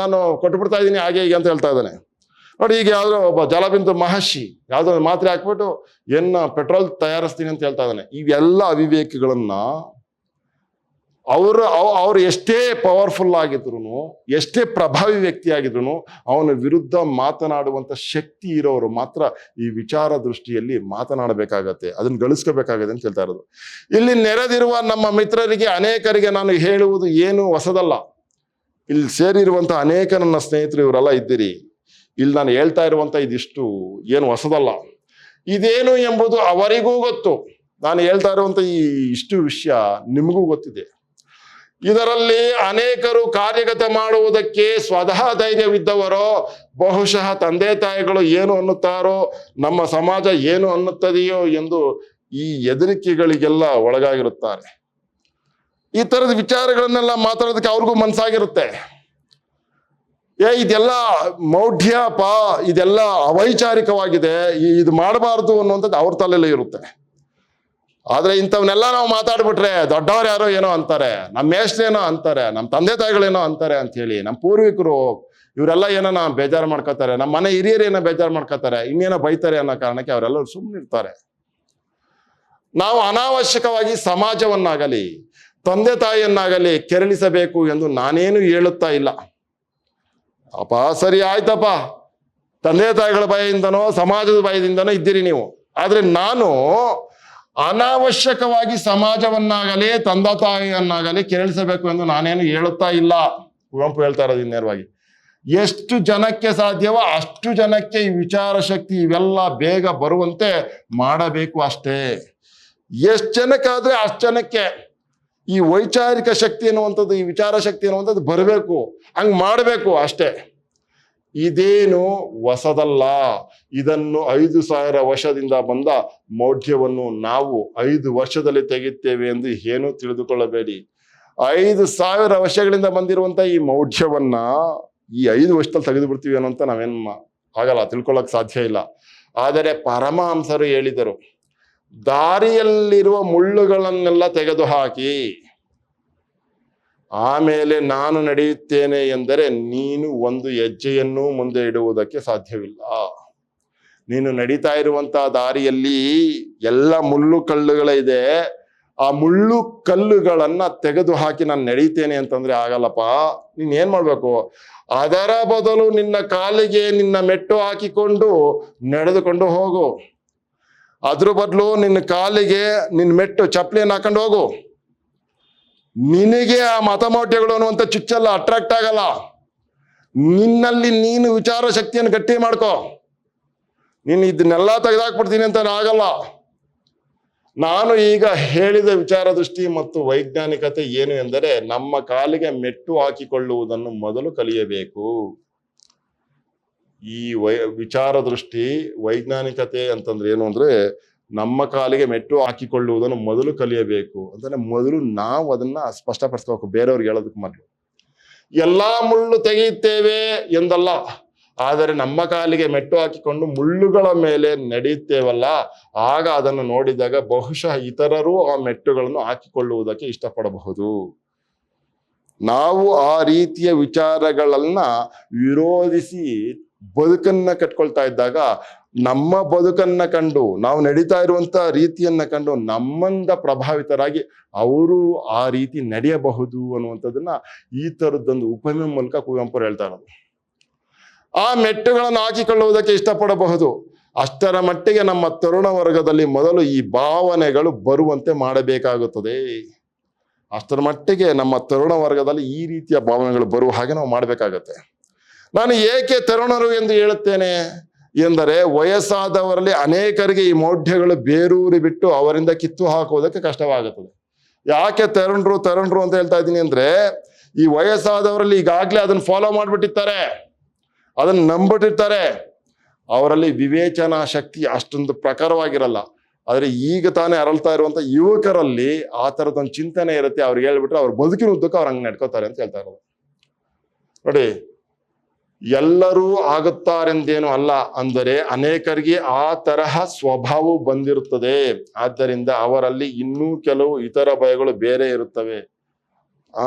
S1: ನಾನು ಕೊಟ್ಟುಬಿಡ್ತಾ ಇದ್ದೀನಿ ಹಾಗೆ ಹೀಗೆ ಅಂತ ಹೇಳ್ತಾ ಇದ್ದಾನೆ ನೋಡಿ. ಈಗ ಯಾವ್ದೋ ಒಬ್ಬ ಜಲಬಿಂದು ಮಹರ್ಷಿ ಯಾವುದೋ ಮಾತ್ರೆ ಹಾಕ್ಬಿಟ್ಟು ಪೆಟ್ರೋಲ್ ತಯಾರಿಸ್ತೀನಿ ಅಂತ ಹೇಳ್ತಾ ಇದ್ದಾನೆ. ಇವೆಲ್ಲ ಅವಿವೇಕಿಗಳನ್ನ ಅವರು ಎಷ್ಟೇ ಪವರ್ಫುಲ್ ಆಗಿದ್ರು, ಎಷ್ಟೇ ಪ್ರಭಾವಿ ವ್ಯಕ್ತಿ ಆಗಿದ್ರು, ಅವನ ವಿರುದ್ಧ ಮಾತನಾಡುವಂತ ಶಕ್ತಿ ಇರೋರು ಮಾತ್ರ ಈ ವಿಚಾರ ದೃಷ್ಟಿಯಲ್ಲಿ ಮಾತನಾಡಬೇಕಾಗತ್ತೆ, ಅದನ್ನ ಗಳಿಸ್ಕೋಬೇಕಾಗತ್ತೆ ಅಂತ ಹೇಳ್ತಾ ಇರೋದು. ಇಲ್ಲಿ ನೆರೆದಿರುವ ನಮ್ಮ ಮಿತ್ರರಿಗೆ ಅನೇಕರಿಗೆ ನಾನು ಹೇಳುವುದು ಏನು ಹೊಸದಲ್ಲ. ಇಲ್ಲಿ ಸೇರಿರುವಂತ ಅನೇಕ ನನ್ನ ಸ್ನೇಹಿತರು ಇವರೆಲ್ಲ ಇದ್ದೀರಿ. ಇಲ್ಲಿ ನಾನು ಹೇಳ್ತಾ ಇರುವಂತ ಇದಿಷ್ಟು ಏನು ಹೊಸದಲ್ಲ. ಇದೇನು ಎಂಬುದು ಅವರಿಗೂ ಗೊತ್ತು. ನಾನು ಹೇಳ್ತಾ ಇರುವಂತ ಇಷ್ಟು ವಿಷಯ ನಿಮಗೂ ಗೊತ್ತಿದೆ. ಇದರಲ್ಲಿ ಅನೇಕರು ಕಾರ್ಯಗತ ಮಾಡುವುದಕ್ಕೆ ಸ್ವತಃ ಧೈರ್ಯವಿದ್ದವರೋ, ಬಹುಶಃ ತಂದೆ ತಾಯಿಗಳು ಏನು ಅನ್ನುತ್ತಾರೋ, ನಮ್ಮ ಸಮಾಜ ಏನು ಅನ್ನುತ್ತದೆಯೋ ಎಂದು ಈ ಹೆದರಿಕೆಗಳಿಗೆಲ್ಲ ಒಳಗಾಗಿರುತ್ತಾರೆ. ಈ ತರದ ವಿಚಾರಗಳನ್ನೆಲ್ಲ ಮಾತಾಡೋದಕ್ಕೆ ಅವ್ರಿಗೂ ಮನಸ್ಸಾಗಿರುತ್ತೆ. ಇದೆಲ್ಲ ಮೌಢ್ಯಪ, ಇದೆಲ್ಲ ಅವೈಚಾರಿಕವಾಗಿದೆ, ಇದು ಮಾಡಬಾರ್ದು ಅನ್ನುವಂಥದ್ದು ಅವ್ರ ತಲೆಯಲ್ಲೇ ಇರುತ್ತೆ. ಆದ್ರೆ ಇಂಥವನ್ನೆಲ್ಲ ನಾವು ಮಾತಾಡ್ಬಿಟ್ರೆ ದೊಡ್ಡವ್ರು ಯಾರೋ ಏನೋ ಅಂತಾರೆ, ನಮ್ಮ ಮೇಷ್ಟ್ರೇನೋ ಅಂತಾರೆ, ನಮ್ಮ ತಂದೆ ತಾಯಿಗಳೇನೋ ಅಂತಾರೆ ಅಂತ ಹೇಳಿ, ನಮ್ಮ ಪೂರ್ವಿಕರು ಇವರೆಲ್ಲ ಏನೋ ಬೇಜಾರು ಮಾಡ್ಕೋತಾರೆ, ನಮ್ಮ ಮನೆ ಹಿರಿಯರು ಏನೋ ಬೇಜಾರು ಮಾಡ್ಕೋತಾರೆ, ಇನ್ನೇನೋ ಬೈತಾರೆ ಅನ್ನೋ ಕಾರಣಕ್ಕೆ ಅವರೆಲ್ಲರೂ ಸುಮ್ಮನಿರ್ತಾರೆ. ನಾವು ಅನಾವಶ್ಯಕವಾಗಿ ಸಮಾಜವನ್ನಾಗಲಿ ತಂದೆ ತಾಯಿಯನ್ನಾಗಲಿ ಕೆರಳಿಸಬೇಕು ಎಂದು ನಾನೇನು ಹೇಳುತ್ತಾ ಇಲ್ಲ. ಅಪ್ಪ ಸರಿ ಆಯ್ತಪ್ಪ, ತಂದೆ ತಾಯಿಗಳ ಭಯದಿಂದನೋ ಸಮಾಜದ ಭಯದಿಂದನೋ ಇದ್ದೀರಿ ನೀವು. ಆದ್ರೆ ನಾನು ಅನಾವಶ್ಯಕವಾಗಿ ಸಮಾಜವನ್ನಾಗಲಿ ತಂದೆ ತಾಯಿಯನ್ನಾಗಲಿ ಕೆರಳಿಸಬೇಕು ಎಂದು ನಾನೇನು ಹೇಳುತ್ತಾ ಇಲ್ಲ. ಕುವೆಂಪು ಹೇಳ್ತಾ ಇರೋದು ನೇರವಾಗಿ. ಎಷ್ಟು ಜನಕ್ಕೆ ಸಾಧ್ಯವೋ ಅಷ್ಟು ಜನಕ್ಕೆ ಈ ವಿಚಾರ ಶಕ್ತಿ ಇವೆಲ್ಲ ಬೇಗ ಬರುವಂತೆ ಮಾಡಬೇಕು ಅಷ್ಟೇ. ಎಷ್ಟು ಜನಕ್ಕಾದ್ರೆ ಅಷ್ಟು ಜನಕ್ಕೆ ಈ ವೈಚಾರಿಕ ಶಕ್ತಿ ಅನ್ನುವಂಥದ್ದು, ಈ ವಿಚಾರ ಶಕ್ತಿ ಅನ್ನುವಂಥದ್ದು ಬರಬೇಕು, ಹಂಗ್ ಮಾಡಬೇಕು ಅಷ್ಟೇ. ಇದೇನು ಹೊಸದಲ್ಲ. ಇದನ್ನು 5,000 ವರ್ಷದಿಂದ ಬಂದ ಮೌಢ್ಯವನ್ನು ನಾವು 5 ವರ್ಷದಲ್ಲಿ ತೆಗೆಯುತ್ತೇವೆ ಎಂದು ಏನು ತಿಳಿದುಕೊಳ್ಳಬೇಡಿ. 5,000 ವರ್ಷಗಳಿಂದ ಬಂದಿರುವಂತ ಈ ಮೌಢ್ಯವನ್ನ ಈ 5 ವರ್ಷದಲ್ಲಿ ತೆಗೆದು ಬಿಡ್ತೀವಿ ಅನ್ನೋಂತ ನಾವೇನ್ ಆಗಲ್ಲ, ತಿಳ್ಕೊಳ್ಳಕ್ ಸಾಧ್ಯ ಇಲ್ಲ. ಆದರೆ ಪರಮಹಂಸರು ಹೇಳಿದರು, ದಾರಿಯಲ್ಲಿರುವ ಮುಳ್ಳುಗಳನ್ನೆಲ್ಲ ತೆಗೆದು ಹಾಕಿ ಆಮೇಲೆ ನಾನು ನಡೆಯುತ್ತೇನೆ ಎಂದರೆ ನೀನು ಒಂದು ಹೆಜ್ಜೆಯನ್ನೂ ಮುಂದೆ ಇಡುವುದಕ್ಕೆ ಸಾಧ್ಯವಿಲ್ಲ. ನೀನು ನಡೀತಾ ಇರುವಂತಹ ದಾರಿಯಲ್ಲಿ ಎಲ್ಲ ಮುಳ್ಳು ಕಲ್ಲುಗಳಿದೆ. ಆ ಮುಳ್ಳು ಕಲ್ಲುಗಳನ್ನ ತೆಗೆದು ಹಾಕಿ ನಾನು ನಡೀತೇನೆ ಅಂತಂದ್ರೆ ಆಗಲ್ಲಪ್ಪ. ನೀನ್ ಏನ್ ಮಾಡ್ಬೇಕು, ಅದರ ಬದಲು ನಿನ್ನ ಕಾಲಿಗೆ ನಿನ್ನ ಮೆಟ್ಟು ಹಾಕಿಕೊಂಡು ನಡೆದುಕೊಂಡು ಹೋಗು. ಅದ್ರ ಬದಲು ನಿನ್ನ ಕಾಲಿಗೆ ನಿನ್ನ ಮೆಟ್ಟು ಚಪ್ಪಲಿಯನ್ನು ಹಾಕೊಂಡು ಹೋಗು. ನಿನಗೆ ಆ ಮತಮೌಢ್ಯಗಳು ಅನ್ನುವಂಥ ಚುಚ್ಚಲ್ಲ, ಅಟ್ರಾಕ್ಟ್ ಆಗಲ್ಲ. ನಿನ್ನಲ್ಲಿ ನೀನು ವಿಚಾರ ಶಕ್ತಿಯನ್ನು ಗಟ್ಟಿ ಮಾಡ್ಕೋ. ನೀನು ಇದನ್ನೆಲ್ಲ ತೆಗೆದಾಕ್ಬಿಡ್ತೀನಿ ಅಂತ ಆಗಲ್ಲ. ನಾನು ಈಗ ಹೇಳಿದ ವಿಚಾರ ದೃಷ್ಟಿ ಮತ್ತು ವೈಜ್ಞಾನಿಕತೆ ಏನು ಎಂದರೆ, ನಮ್ಮ ಕಾಲಿಗೆ ಮೆಟ್ಟು ಹಾಕಿಕೊಳ್ಳುವುದನ್ನು ಮೊದಲು ಕಲಿಯಬೇಕು. ಈ ವಿಚಾರ ದೃಷ್ಟಿ ವೈಜ್ಞಾನಿಕತೆ ಅಂತಂದ್ರೆ ಏನು ಅಂದ್ರೆ, ನಮ್ಮ ಕಾಲಿಗೆ ಮೆಟ್ಟು ಹಾಕಿಕೊಳ್ಳುವುದನ್ನು ಮೊದಲು ಕಲಿಯಬೇಕು. ಅಂತಂದ್ರೆ ಮೊದಲು ನಾವು ಅದನ್ನ ಸ್ಪಷ್ಟಪಡಿಸ್ಕೋಬೇಕು ಬೇರೆಯವ್ರಿಗೆ ಹೇಳೋದಕ್ಕೆ ಮೊದಲು. ಎಲ್ಲಾ ಮುಳ್ಳು ತೆಗೆಯುತ್ತೇವೆ ಎಂದಲ್ಲ, ಆದರೆ ನಮ್ಮ ಕಾಲಿಗೆ ಮೆಟ್ಟು ಹಾಕಿಕೊಂಡು ಮುಳ್ಳುಗಳ ಮೇಲೆ ನಡೆಯುತ್ತೇವಲ್ಲ, ಆಗ ಅದನ್ನು ನೋಡಿದಾಗ ಬಹುಶಃ ಇತರರು ಆ ಮೆಟ್ಟುಗಳನ್ನು ಹಾಕಿಕೊಳ್ಳುವುದಕ್ಕೆ ಇಷ್ಟಪಡಬಹುದು. ನಾವು ಆ ರೀತಿಯ ವಿಚಾರಗಳನ್ನ ವಿರೋಧಿಸಿ ಬದುಕನ್ನ ಕಟ್ಕೊಳ್ತಾ ಇದ್ದಾಗ, ನಮ್ಮ ಬದುಕನ್ನ ಕಂಡು ನಾವು ನಡೀತಾ ಇರುವಂತ ರೀತಿಯನ್ನ ಕಂಡು ನಮ್ಮಿಂದ ಪ್ರಭಾವಿತರಾಗಿ ಅವರು ಆ ರೀತಿ ನಡೆಯಬಹುದು ಅನ್ನುವಂಥದ್ದನ್ನ ಈ ತರದ್ದೊಂದು ಉಪಮೆ ಮೂಲಕ ಕುವೆಂಪು ಹೇಳ್ತಾ ಇರೋದು. ಆ ಮೆಟ್ಟುಗಳನ್ನು ಹಾಕಿಕೊಳ್ಳುವುದಕ್ಕೆ ಇಷ್ಟಪಡಬಹುದು. ಅಷ್ಟರ ಮಟ್ಟಿಗೆ ನಮ್ಮ ತರುಣ ವರ್ಗದಲ್ಲಿ ಮೊದಲು ಈ ಭಾವನೆಗಳು ಬರುವಂತೆ ಮಾಡಬೇಕಾಗುತ್ತದೆ. ಅಷ್ಟರ ಮಟ್ಟಿಗೆ ನಮ್ಮ ತರುಣ ವರ್ಗದಲ್ಲಿ ಈ ರೀತಿಯ ಭಾವನೆಗಳು ಬರುವ ಹಾಗೆ ನಾವು ಮಾಡಬೇಕಾಗತ್ತೆ. ನಾನು ಏಕೆ ತರುಣರು ಎಂದು ಹೇಳುತ್ತೇನೆ ಎಂದರೆ, ವಯಸ್ಸಾದವರಲ್ಲಿ ಅನೇಕರಿಗೆ ಈ ಮೌಢ್ಯಗಳು ಬೇರೂರಿ ಬಿಟ್ಟು ಅವರಿಂದ ಕಿತ್ತು ಹಾಕುವುದಕ್ಕೆ ಕಷ್ಟವಾಗುತ್ತದೆ. ಯಾಕೆ ತರುಣರು ಅಂತ ಹೇಳ್ತಾ ಇದ್ದೀನಿ ಅಂದ್ರೆ, ಈ ವಯಸ್ಸಾದವರಲ್ಲಿ ಈಗಾಗ್ಲೇ ಅದನ್ನ ಫಾಲೋ ಮಾಡ್ಬಿಟ್ಟಿರ್ತಾರೆ, ಅದನ್ನ ನಂಬಿಟ್ಟಿರ್ತಾರೆ. ಅವರಲ್ಲಿ ವಿವೇಚನಾ ಶಕ್ತಿ ಅಷ್ಟೊಂದು ಪ್ರಖರವಾಗಿರಲ್ಲ. ಆದ್ರೆ ಈಗ ತಾನೇ ಅರಳ್ತಾ ಇರುವಂತ ಯುವಕರಲ್ಲಿ ಆ ತರದೊಂದು ಚಿಂತನೆ ಇರುತ್ತೆ. ಅವ್ರಿಗೆ ಹೇಳ್ಬಿಟ್ರೆ ಅವ್ರ ಬದುಕಿನ ಉದ್ದಕ್ಕೂ ಅವ್ರು ಹಂಗೆ ನಡ್ಕೋತಾರೆ ಅಂತ ಹೇಳ್ತಾ ಇರೋದು ನೋಡಿ. ಎಲ್ಲರೂ ಆಗುತ್ತಾರೆಂದೇನು ಅಲ್ಲ, ಅಂದರೆ ಅನೇಕರಿಗೆ ಆ ತರಹ ಸ್ವಭಾವ ಬಂದಿರುತ್ತದೆ. ಆದ್ದರಿಂದ ಅವರಲ್ಲಿ ಇನ್ನೂ ಕೆಲವು ಇತರ ಭಯಗಳು ಬೇರೆ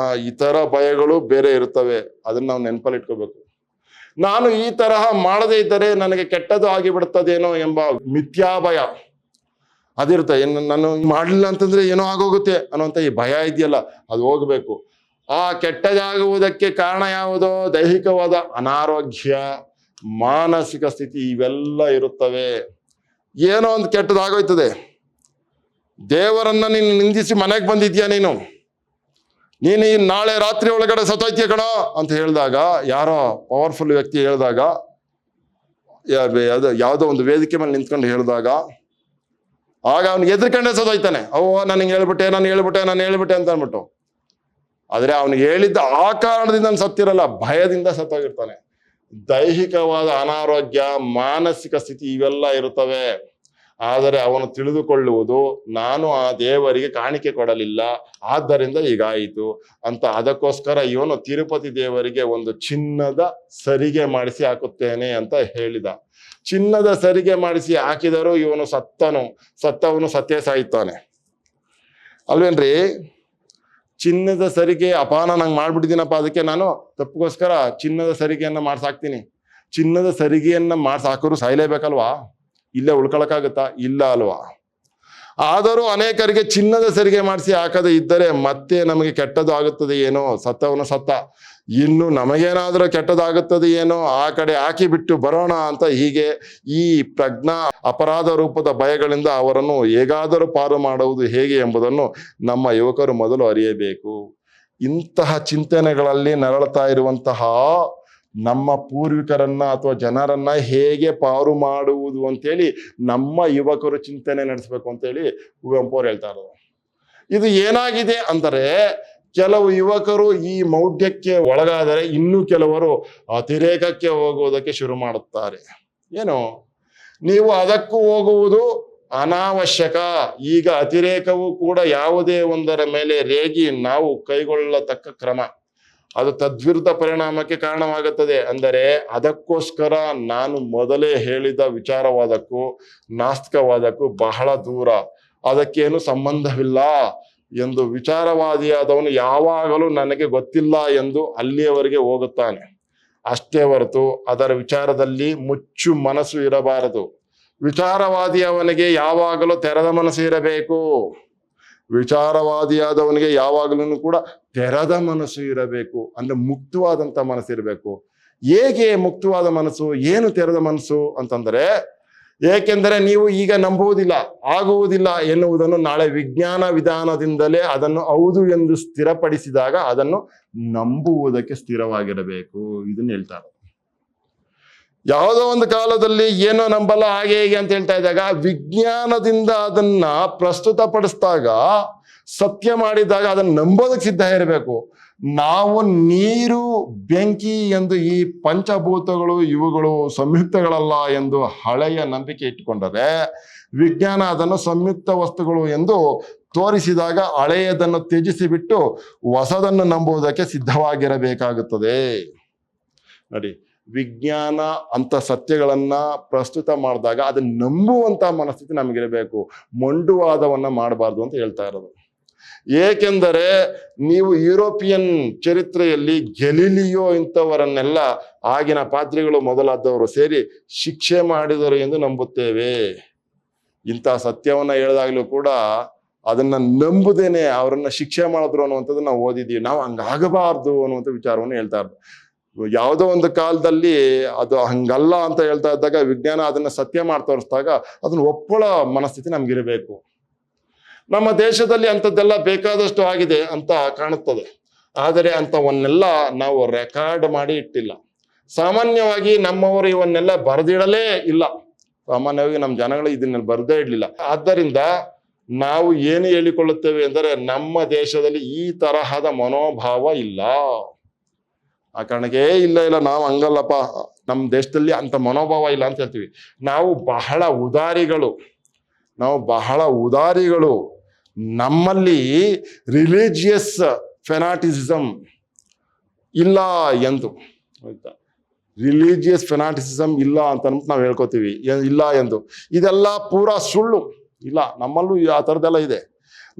S1: ಇರುತ್ತವೆ. ಅದನ್ನ ನಾವು ನೆನಪಲ್ಲಿ ಇಟ್ಕೋಬೇಕು. ನಾನು ಈ ತರಹ ಮಾಡದೇ ಇದ್ದರೆ ನನಗೆ ಕೆಟ್ಟದ್ದು ಆಗಿಬಿಡುತ್ತದೇನೋ ಎಂಬ ಮಿಥ್ಯಾಭಯ ಅದಿರುತ್ತೆ. ನಾನು ಮಾಡಲಿಲ್ಲ ಅಂತಂದ್ರೆ ಏನೋ ಆಗೋಗುತ್ತೆ ಅನ್ನೋಂಥ ಈ ಭಯ ಇದೆಯಲ್ಲ, ಅದು ಹೋಗ್ಬೇಕು. ಆ ಕೆಟ್ಟದಾಗುವುದಕ್ಕೆ ಕಾರಣ ಯಾವುದೋ ದೈಹಿಕವಾದ ಅನಾರೋಗ್ಯ, ಮಾನಸಿಕ ಸ್ಥಿತಿ ಇವೆಲ್ಲ ಇರುತ್ತವೆ. ಏನೋ ಒಂದು ಕೆಟ್ಟದಾಗೋಯ್ತದೆ. ದೇವರನ್ನ ನೀನು ನಿಂದಿಸಿ ಮನೆಗೆ ಬಂದಿದ್ಯಾ, ನೀನು ಈ ನಾಳೆ ರಾತ್ರಿ ಒಳಗಡೆ ಸತ್ತೋಯ್ತೀಯ ಕಣೋ ಅಂತ ಹೇಳಿದಾಗ, ಯಾರೋ ಪವರ್ಫುಲ್ ವ್ಯಕ್ತಿ ಹೇಳಿದಾಗ, ಯಾವುದೋ ಒಂದು ವೇದಿಕೆ ಮೇಲೆ ನಿಂತ್ಕೊಂಡು ಹೇಳಿದಾಗ, ಆಗ ಅವ್ನಿಗೆ ಎದ್ರಕಂಡೆ ಸತ್ತೋಯ್ತಾನೆ. ನಾನು ಹೇಳ್ಬಿಟ್ಟೆ ಅಂತ ಅಂದ್ಬಿಟ್ಟು. ಆದ್ರೆ ಅವನಿಗೆ ಹೇಳಿದ್ದ ಆ ಕಾರಣದಿಂದ ಸತ್ತಿರಲ್ಲ, ಭಯದಿಂದ ಸತ್ತೋಗಿರ್ತಾನೆ. ದೈಹಿಕವಾದ ಅನಾರೋಗ್ಯ, ಮಾನಸಿಕ ಸ್ಥಿತಿ ಇವೆಲ್ಲ ಇರುತ್ತವೆ. ಆದರೆ ಅವನು ತಿಳಿದುಕೊಳ್ಳುವುದು, ನಾನು ಆ ದೇವರಿಗೆ ಕಾಣಿಕೆ ಕೊಡಲಿಲ್ಲ, ಆದ್ದರಿಂದ ಹೀಗಾಯಿತು ಅಂತ. ಅದಕ್ಕೋಸ್ಕರ ಇವನು ತಿರುಪತಿ ದೇವರಿಗೆ ಒಂದು ಚಿನ್ನದ ಸರಿಗೆ ಮಾಡಿಸಿ ಹಾಕುತ್ತೇನೆ ಅಂತ ಹೇಳಿದ. ಚಿನ್ನದ ಸರಿಗೆ ಮಾಡಿಸಿ ಹಾಕಿದರೂ ಇವನು ಸತ್ತವನು ಸತ್ತೇ ಸಾಯ್ತಾನೆ ಅಲ್ವೇನ್ರಿ? ಚಿನ್ನದ ಸರಿಗೆ ಅಪಾನ ನಂಗೆ ಮಾಡ್ಬಿಟ್ಟಿದ್ದೀನಪ್ಪ, ಅದಕ್ಕೆ ನಾನು ತಪ್ಪಿಗೋಸ್ಕರ ಚಿನ್ನದ ಸರಿಗೆಯನ್ನ ಮಾಡ್ಸಾಕ್ತೀನಿ. ಚಿನ್ನದ ಸರಿಗೆಯನ್ನ ಮಾಡ್ಸಾಕೋರು ಸಾಯ್ಲೇಬೇಕಲ್ವಾ? ಇಲ್ಲೇ ಉಳ್ಕೊಳಕ್ಕಾಗತ್ತಾ? ಇಲ್ಲ ಅಲ್ವಾ? ಆದರೂ ಅನೇಕರಿಗೆ ಚಿನ್ನದ ಸರಿಗೆ ಮಾಡಿಸಿ ಹಾಕದೇ ಇದ್ದರೆ ಮತ್ತೆ ನಮಗೆ ಕೆಟ್ಟದ್ದು ಆಗುತ್ತದೆ ಏನೋ, ಸತ್ತವನು ಸತ್ತ, ಇನ್ನು ನಮಗೇನಾದರೂ ಕೆಟ್ಟದಾಗುತ್ತದೆ ಏನೋ, ಆ ಕಡೆ ಹಾಕಿ ಬಿಟ್ಟು ಬರೋಣ ಅಂತ ಹೀಗೆ ಈ ಪ್ರಜ್ಞಾ ಅಪರಾಧ ರೂಪದ ಭಯಗಳಿಂದ ಅವರನ್ನು ಹೇಗಾದರೂ ಪಾರು ಮಾಡುವುದು ಹೇಗೆ ಎಂಬುದನ್ನು ನಮ್ಮ ಯುವಕರು ಮೊದಲು ಅರಿಯಬೇಕು. ಇಂತಹ ಚಿಂತನೆಗಳಲ್ಲಿ ನರಳುತ್ತಾ ಇರುವಂತಹ ನಮ್ಮ ಪೂರ್ವಿಕರನ್ನ ಅಥವಾ ಜನರನ್ನ ಹೇಗೆ ಪಾರು ಮಾಡುವುದು ಅಂತೇಳಿ ನಮ್ಮ ಯುವಕರು ಚಿಂತನೆ ನಡೆಸಬೇಕು ಅಂತೇಳಿ ಕುವೆಂಪು ಅವ್ರು ಹೇಳ್ತಾ ಇರೋದು. ಇದು ಏನಾಗಿದೆ ಅಂದರೆ, ಕೆಲವು ಯುವಕರು ಈ ಮೌಢ್ಯಕ್ಕೆ ಒಳಗಾದರೆ ಇನ್ನು ಕೆಲವರು ಅತಿರೇಕಕ್ಕೆ ಹೋಗುವುದಕ್ಕೆ ಶುರು ಮಾಡುತ್ತಾರೆ. ಏನು, ನೀವು ಅದಕ್ಕೂ ಹೋಗುವುದು ಅನಾವಶ್ಯಕ. ಈಗ ಅತಿರೇಕವು ಕೂಡ ಯಾವುದೇ ಒಂದರ ಮೇಲೆ ರೇಗಿ ನಾವು ಕೈಗೊಳ್ಳತಕ್ಕ ಕ್ರಮ, ಅದು ತದ್ವಿರುದ್ಧ ಪರಿಣಾಮಕ್ಕೆ ಕಾರಣವಾಗುತ್ತದೆ. ಅಂದರೆ ಅದಕ್ಕೋಸ್ಕರ ನಾನು ಮೊದಲೇ ಹೇಳಿದ ವಿಚಾರವಾದಕ್ಕೂ ನಾಸ್ತಿಕವಾದಕ್ಕೂ ಬಹಳ ದೂರ, ಅದಕ್ಕೇನು ಸಂಬಂಧವಿಲ್ಲ ಎಂದು ವಿಚಾರವಾದಿಯಾದವನು ಯಾವಾಗಲೂ ನನಗೆ ಗೊತ್ತಿಲ್ಲ ಎಂದು ಅಲ್ಲಿಯವರೆಗೆ ಹೋಗುತ್ತಾನೆ ಅಷ್ಟೇ ಹೊರತು ಅದರ ವಿಚಾರದಲ್ಲಿ ಮುಚ್ಚು ಮನಸ್ಸು ಇರಬಾರದು. ವಿಚಾರವಾದಿಯವನಿಗೆ ಯಾವಾಗಲೂ ತೆರೆದ ಮನಸ್ಸು ಇರಬೇಕು. ವಿಚಾರವಾದಿಯಾದವನಿಗೆ ಯಾವಾಗಲೂ ಕೂಡ ತೆರೆದ ಮನಸ್ಸು ಇರಬೇಕು. ಅಂದ್ರೆ ಮುಕ್ತವಾದಂತ ಮನಸ್ಸು ಇರಬೇಕು. ಹೇಗೆ ಮುಕ್ತವಾದ ಮನಸ್ಸು, ಏನು ತೆರೆದ ಮನಸ್ಸು ಅಂತಂದ್ರೆ, ಏಕೆಂದರೆ ನೀವು ಈಗ ನಂಬುವುದಿಲ್ಲ, ಆಗುವುದಿಲ್ಲ ಎನ್ನುವುದನ್ನು ನಾಳೆ ವಿಜ್ಞಾನ ವಿಧಾನದಿಂದಲೇ ಅದನ್ನು ಹೌದು ಎಂದು ಸ್ಥಿರಪಡಿಸಿದಾಗ ಅದನ್ನು ನಂಬುವುದಕ್ಕೆ ಸ್ಥಿರವಾಗಿರಬೇಕು. ಇದನ್ನ ಹೇಳ್ತಾರೆ. ಯಾವುದೋ ಒಂದು ಕಾಲದಲ್ಲಿ ಏನೋ ನಂಬಲ್ಲ ಹಾಗೆ ಹೇಗೆ ಅಂತ ಹೇಳ್ತಾ ಇದ್ದಾಗ, ವಿಜ್ಞಾನದಿಂದ ಅದನ್ನ ಪ್ರಸ್ತುತಪಡಿಸಿದಾಗ, ಸತ್ಯ ಮಾಡಿದಾಗ ಅದನ್ನು ನಂಬೋದಕ್ಕೆ ಸಿದ್ಧ ಇರಬೇಕು. ನಾವು ನೀರು, ಬೆಂಕಿ ಎಂದು ಈ ಪಂಚಭೂತಗಳು ಇವುಗಳು ಸಂಯುಕ್ತಗಳಲ್ಲ ಎಂದು ಹಳೆಯ ನಂಬಿಕೆ ಇಟ್ಟುಕೊಂಡರೆ, ವಿಜ್ಞಾನ ಅದನ್ನು ಸಂಯುಕ್ತ ವಸ್ತುಗಳು ಎಂದು ತೋರಿಸಿದಾಗ ಹಳೆಯದನ್ನು ತ್ಯಜಿಸಿ ಬಿಟ್ಟು ಹೊಸದನ್ನು ನಂಬುವುದಕ್ಕೆ ಸಿದ್ಧವಾಗಿರಬೇಕಾಗುತ್ತದೆ. ನೋಡಿ, ವಿಜ್ಞಾನ ಅಂತ ಸತ್ಯಗಳನ್ನ ಪ್ರಸ್ತುತ ಮಾಡಿದಾಗ ಅದನ್ನ ನಂಬುವಂತ ಮನಸ್ಥಿತಿ ನಮಗಿರಬೇಕು. ಮೊಂಡುವಾದವನ್ನ ಮಾಡಬಾರ್ದು ಅಂತ ಹೇಳ್ತಾ ಇರೋದು. ಏಕೆಂದರೆ ನೀವು ಯುರೋಪಿಯನ್ ಚರಿತ್ರೆಯಲ್ಲಿ ಗೆಲಿಲಿಯೋ ಇಂಥವರನ್ನೆಲ್ಲ ಆಗಿನ ಪಾದ್ರಿಗಳು ಮೊದಲಾದವರು ಸೇರಿ ಶಿಕ್ಷೆ ಮಾಡಿದರು ಎಂದು ನಂಬುತ್ತೇವೆ. ಇಂಥ ಸತ್ಯವನ್ನ ಹೇಳಿದಾಗಲೂ ಕೂಡ ಅದನ್ನ ನಂಬುದೇನೆ ಅವರನ್ನ ಶಿಕ್ಷೆ ಮಾಡಿದ್ರು ಅನ್ನುವಂಥದ್ದು ನಾವು ಓದಿದ್ದೀವಿ. ನಾವು ಹಂಗಾಗಬಾರ್ದು ಅನ್ನುವಂಥ ವಿಚಾರವನ್ನು ಹೇಳ್ತಾ ಇರೋದು. ಯಾವುದೋ ಒಂದು ಕಾಲದಲ್ಲಿ ಅದು ಹಂಗಲ್ಲ ಅಂತ ಹೇಳ್ತಾ ಇದ್ದಾಗ ವಿಜ್ಞಾನ ಅದನ್ನ ಸತ್ಯ ಮಾಡಿ ತೋರಿಸಿದಾಗ ಅದನ್ನ ಒಪ್ಪಳೋ ಮನಸ್ಥಿತಿ ನಮ್ಗಿರಬೇಕು. ನಮ್ಮ ದೇಶದಲ್ಲಿ ಅಂಥದ್ದೆಲ್ಲ ಬೇಕಾದಷ್ಟು ಆಗಿದೆ ಅಂತ ಕಾಣುತ್ತದೆ. ಆದರೆ ಅಂಥವನ್ನೆಲ್ಲ ನಾವು ರೆಕಾರ್ಡ್ ಮಾಡಿ ಇಟ್ಟಿಲ್ಲ. ಸಾಮಾನ್ಯವಾಗಿ ನಮ್ಮವರು ಇವನ್ನೆಲ್ಲ ಬರೆದಿಡಲೇ ಇಲ್ಲ. ಸಾಮಾನ್ಯವಾಗಿ ನಮ್ಮ ಜನಗಳು ಇದನ್ನ ಬರೆದೇ ಇಡಲಿಲ್ಲ. ಆದ್ದರಿಂದ ನಾವು ಏನು ಹೇಳಿಕೊಳ್ಳುತ್ತೇವೆ ಅಂದರೆ, ನಮ್ಮ ದೇಶದಲ್ಲಿ ಈ ತರಹದ ಮನೋಭಾವ ಇಲ್ಲ. ಆ ಕಾರಣಕ್ಕೆ ಇಲ್ಲ ನಾವು ಹಂಗಲ್ಲಪ್ಪ, ನಮ್ಮ ದೇಶದಲ್ಲಿ ಅಂತ ಮನೋಭಾವ ಇಲ್ಲ ಅಂತ ಹೇಳ್ತೀವಿ. ನಾವು ಬಹಳ ಉದಾರಿಗಳು. ನಮ್ಮಲ್ಲಿ ರಿಲಿಜಿಯಸ್ ಫೆನಾಟಿಸಿಸಮ್ ಇಲ್ಲ ಎಂದು, ಆಯ್ತಾ, ರಿಲಿಜಿಯಸ್ ಫೆನಾಟಿಸಿಸಮ್ ಇಲ್ಲ ಅಂತ ನಾವು ಹೇಳ್ಕೊತೀವಿ, ಇಲ್ಲ ಎಂದು. ಇದೆಲ್ಲ ಪೂರಾ ಸುಳ್ಳು. ಇಲ್ಲ, ನಮ್ಮಲ್ಲೂ ಆ ಥರದ್ದೆಲ್ಲ ಇದೆ.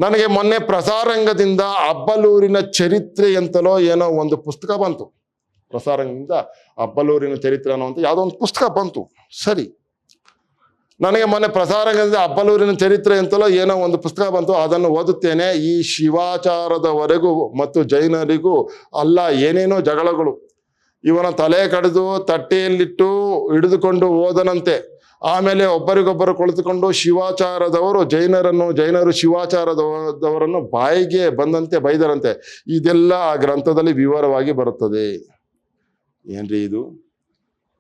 S1: ನನಗೆ ಮೊನ್ನೆ ಪ್ರಸಾರಂಗದಿಂದ ಅಬ್ಬಲೂರಿನ ಚರಿತ್ರೆ ಅಂತಲೋ ಏನೋ ಒಂದು ಪುಸ್ತಕ ಬಂತು. ಪ್ರಸಾರಂಗದಿಂದ ಅಬ್ಬಲೂರಿನ ಚರಿತ್ರೆ ಅನ್ನುವಂಥ ಯಾವುದೋ ಒಂದು ಪುಸ್ತಕ ಬಂತು. ಸರಿ, ನನಗೆ ಮೊನ್ನೆ ಪ್ರಸಾರಂಗದಿಂದ ಅಬ್ಬಲೂರಿನ ಚರಿತ್ರೆ ಅಂತಲೋ ಏನೋ ಒಂದು ಪುಸ್ತಕ ಬಂತು. ಅದನ್ನು ಓದುತ್ತೇನೆ. ಈ ಶಿವಾಚಾರದವರೆಗೂ ಮತ್ತು ಜೈನರಿಗೂ ಅಲ್ಲ ಏನೇನೋ ಜಗಳಗಳು. ಇವನ ತಲೆ ಕಡಿದು ತಟ್ಟೆಯಲ್ಲಿಟ್ಟು ಹಿಡಿದುಕೊಂಡು ಹೋದನಂತೆ. ಆಮೇಲೆ ಒಬ್ಬರಿಗೊಬ್ಬರು ಕುಳಿತುಕೊಂಡು ಶಿವಾಚಾರದವರು ಜೈನರು ಶಿವಾಚಾರದವರನ್ನು ಬಾಯಿಗೆ ಬಂದಂತೆ ಬೈದರಂತೆ. ಇದೆಲ್ಲ ಆ ಗ್ರಂಥದಲ್ಲಿ ವಿವರವಾಗಿ ಬರುತ್ತದೆ. ಏನ್ರಿ ಇದು?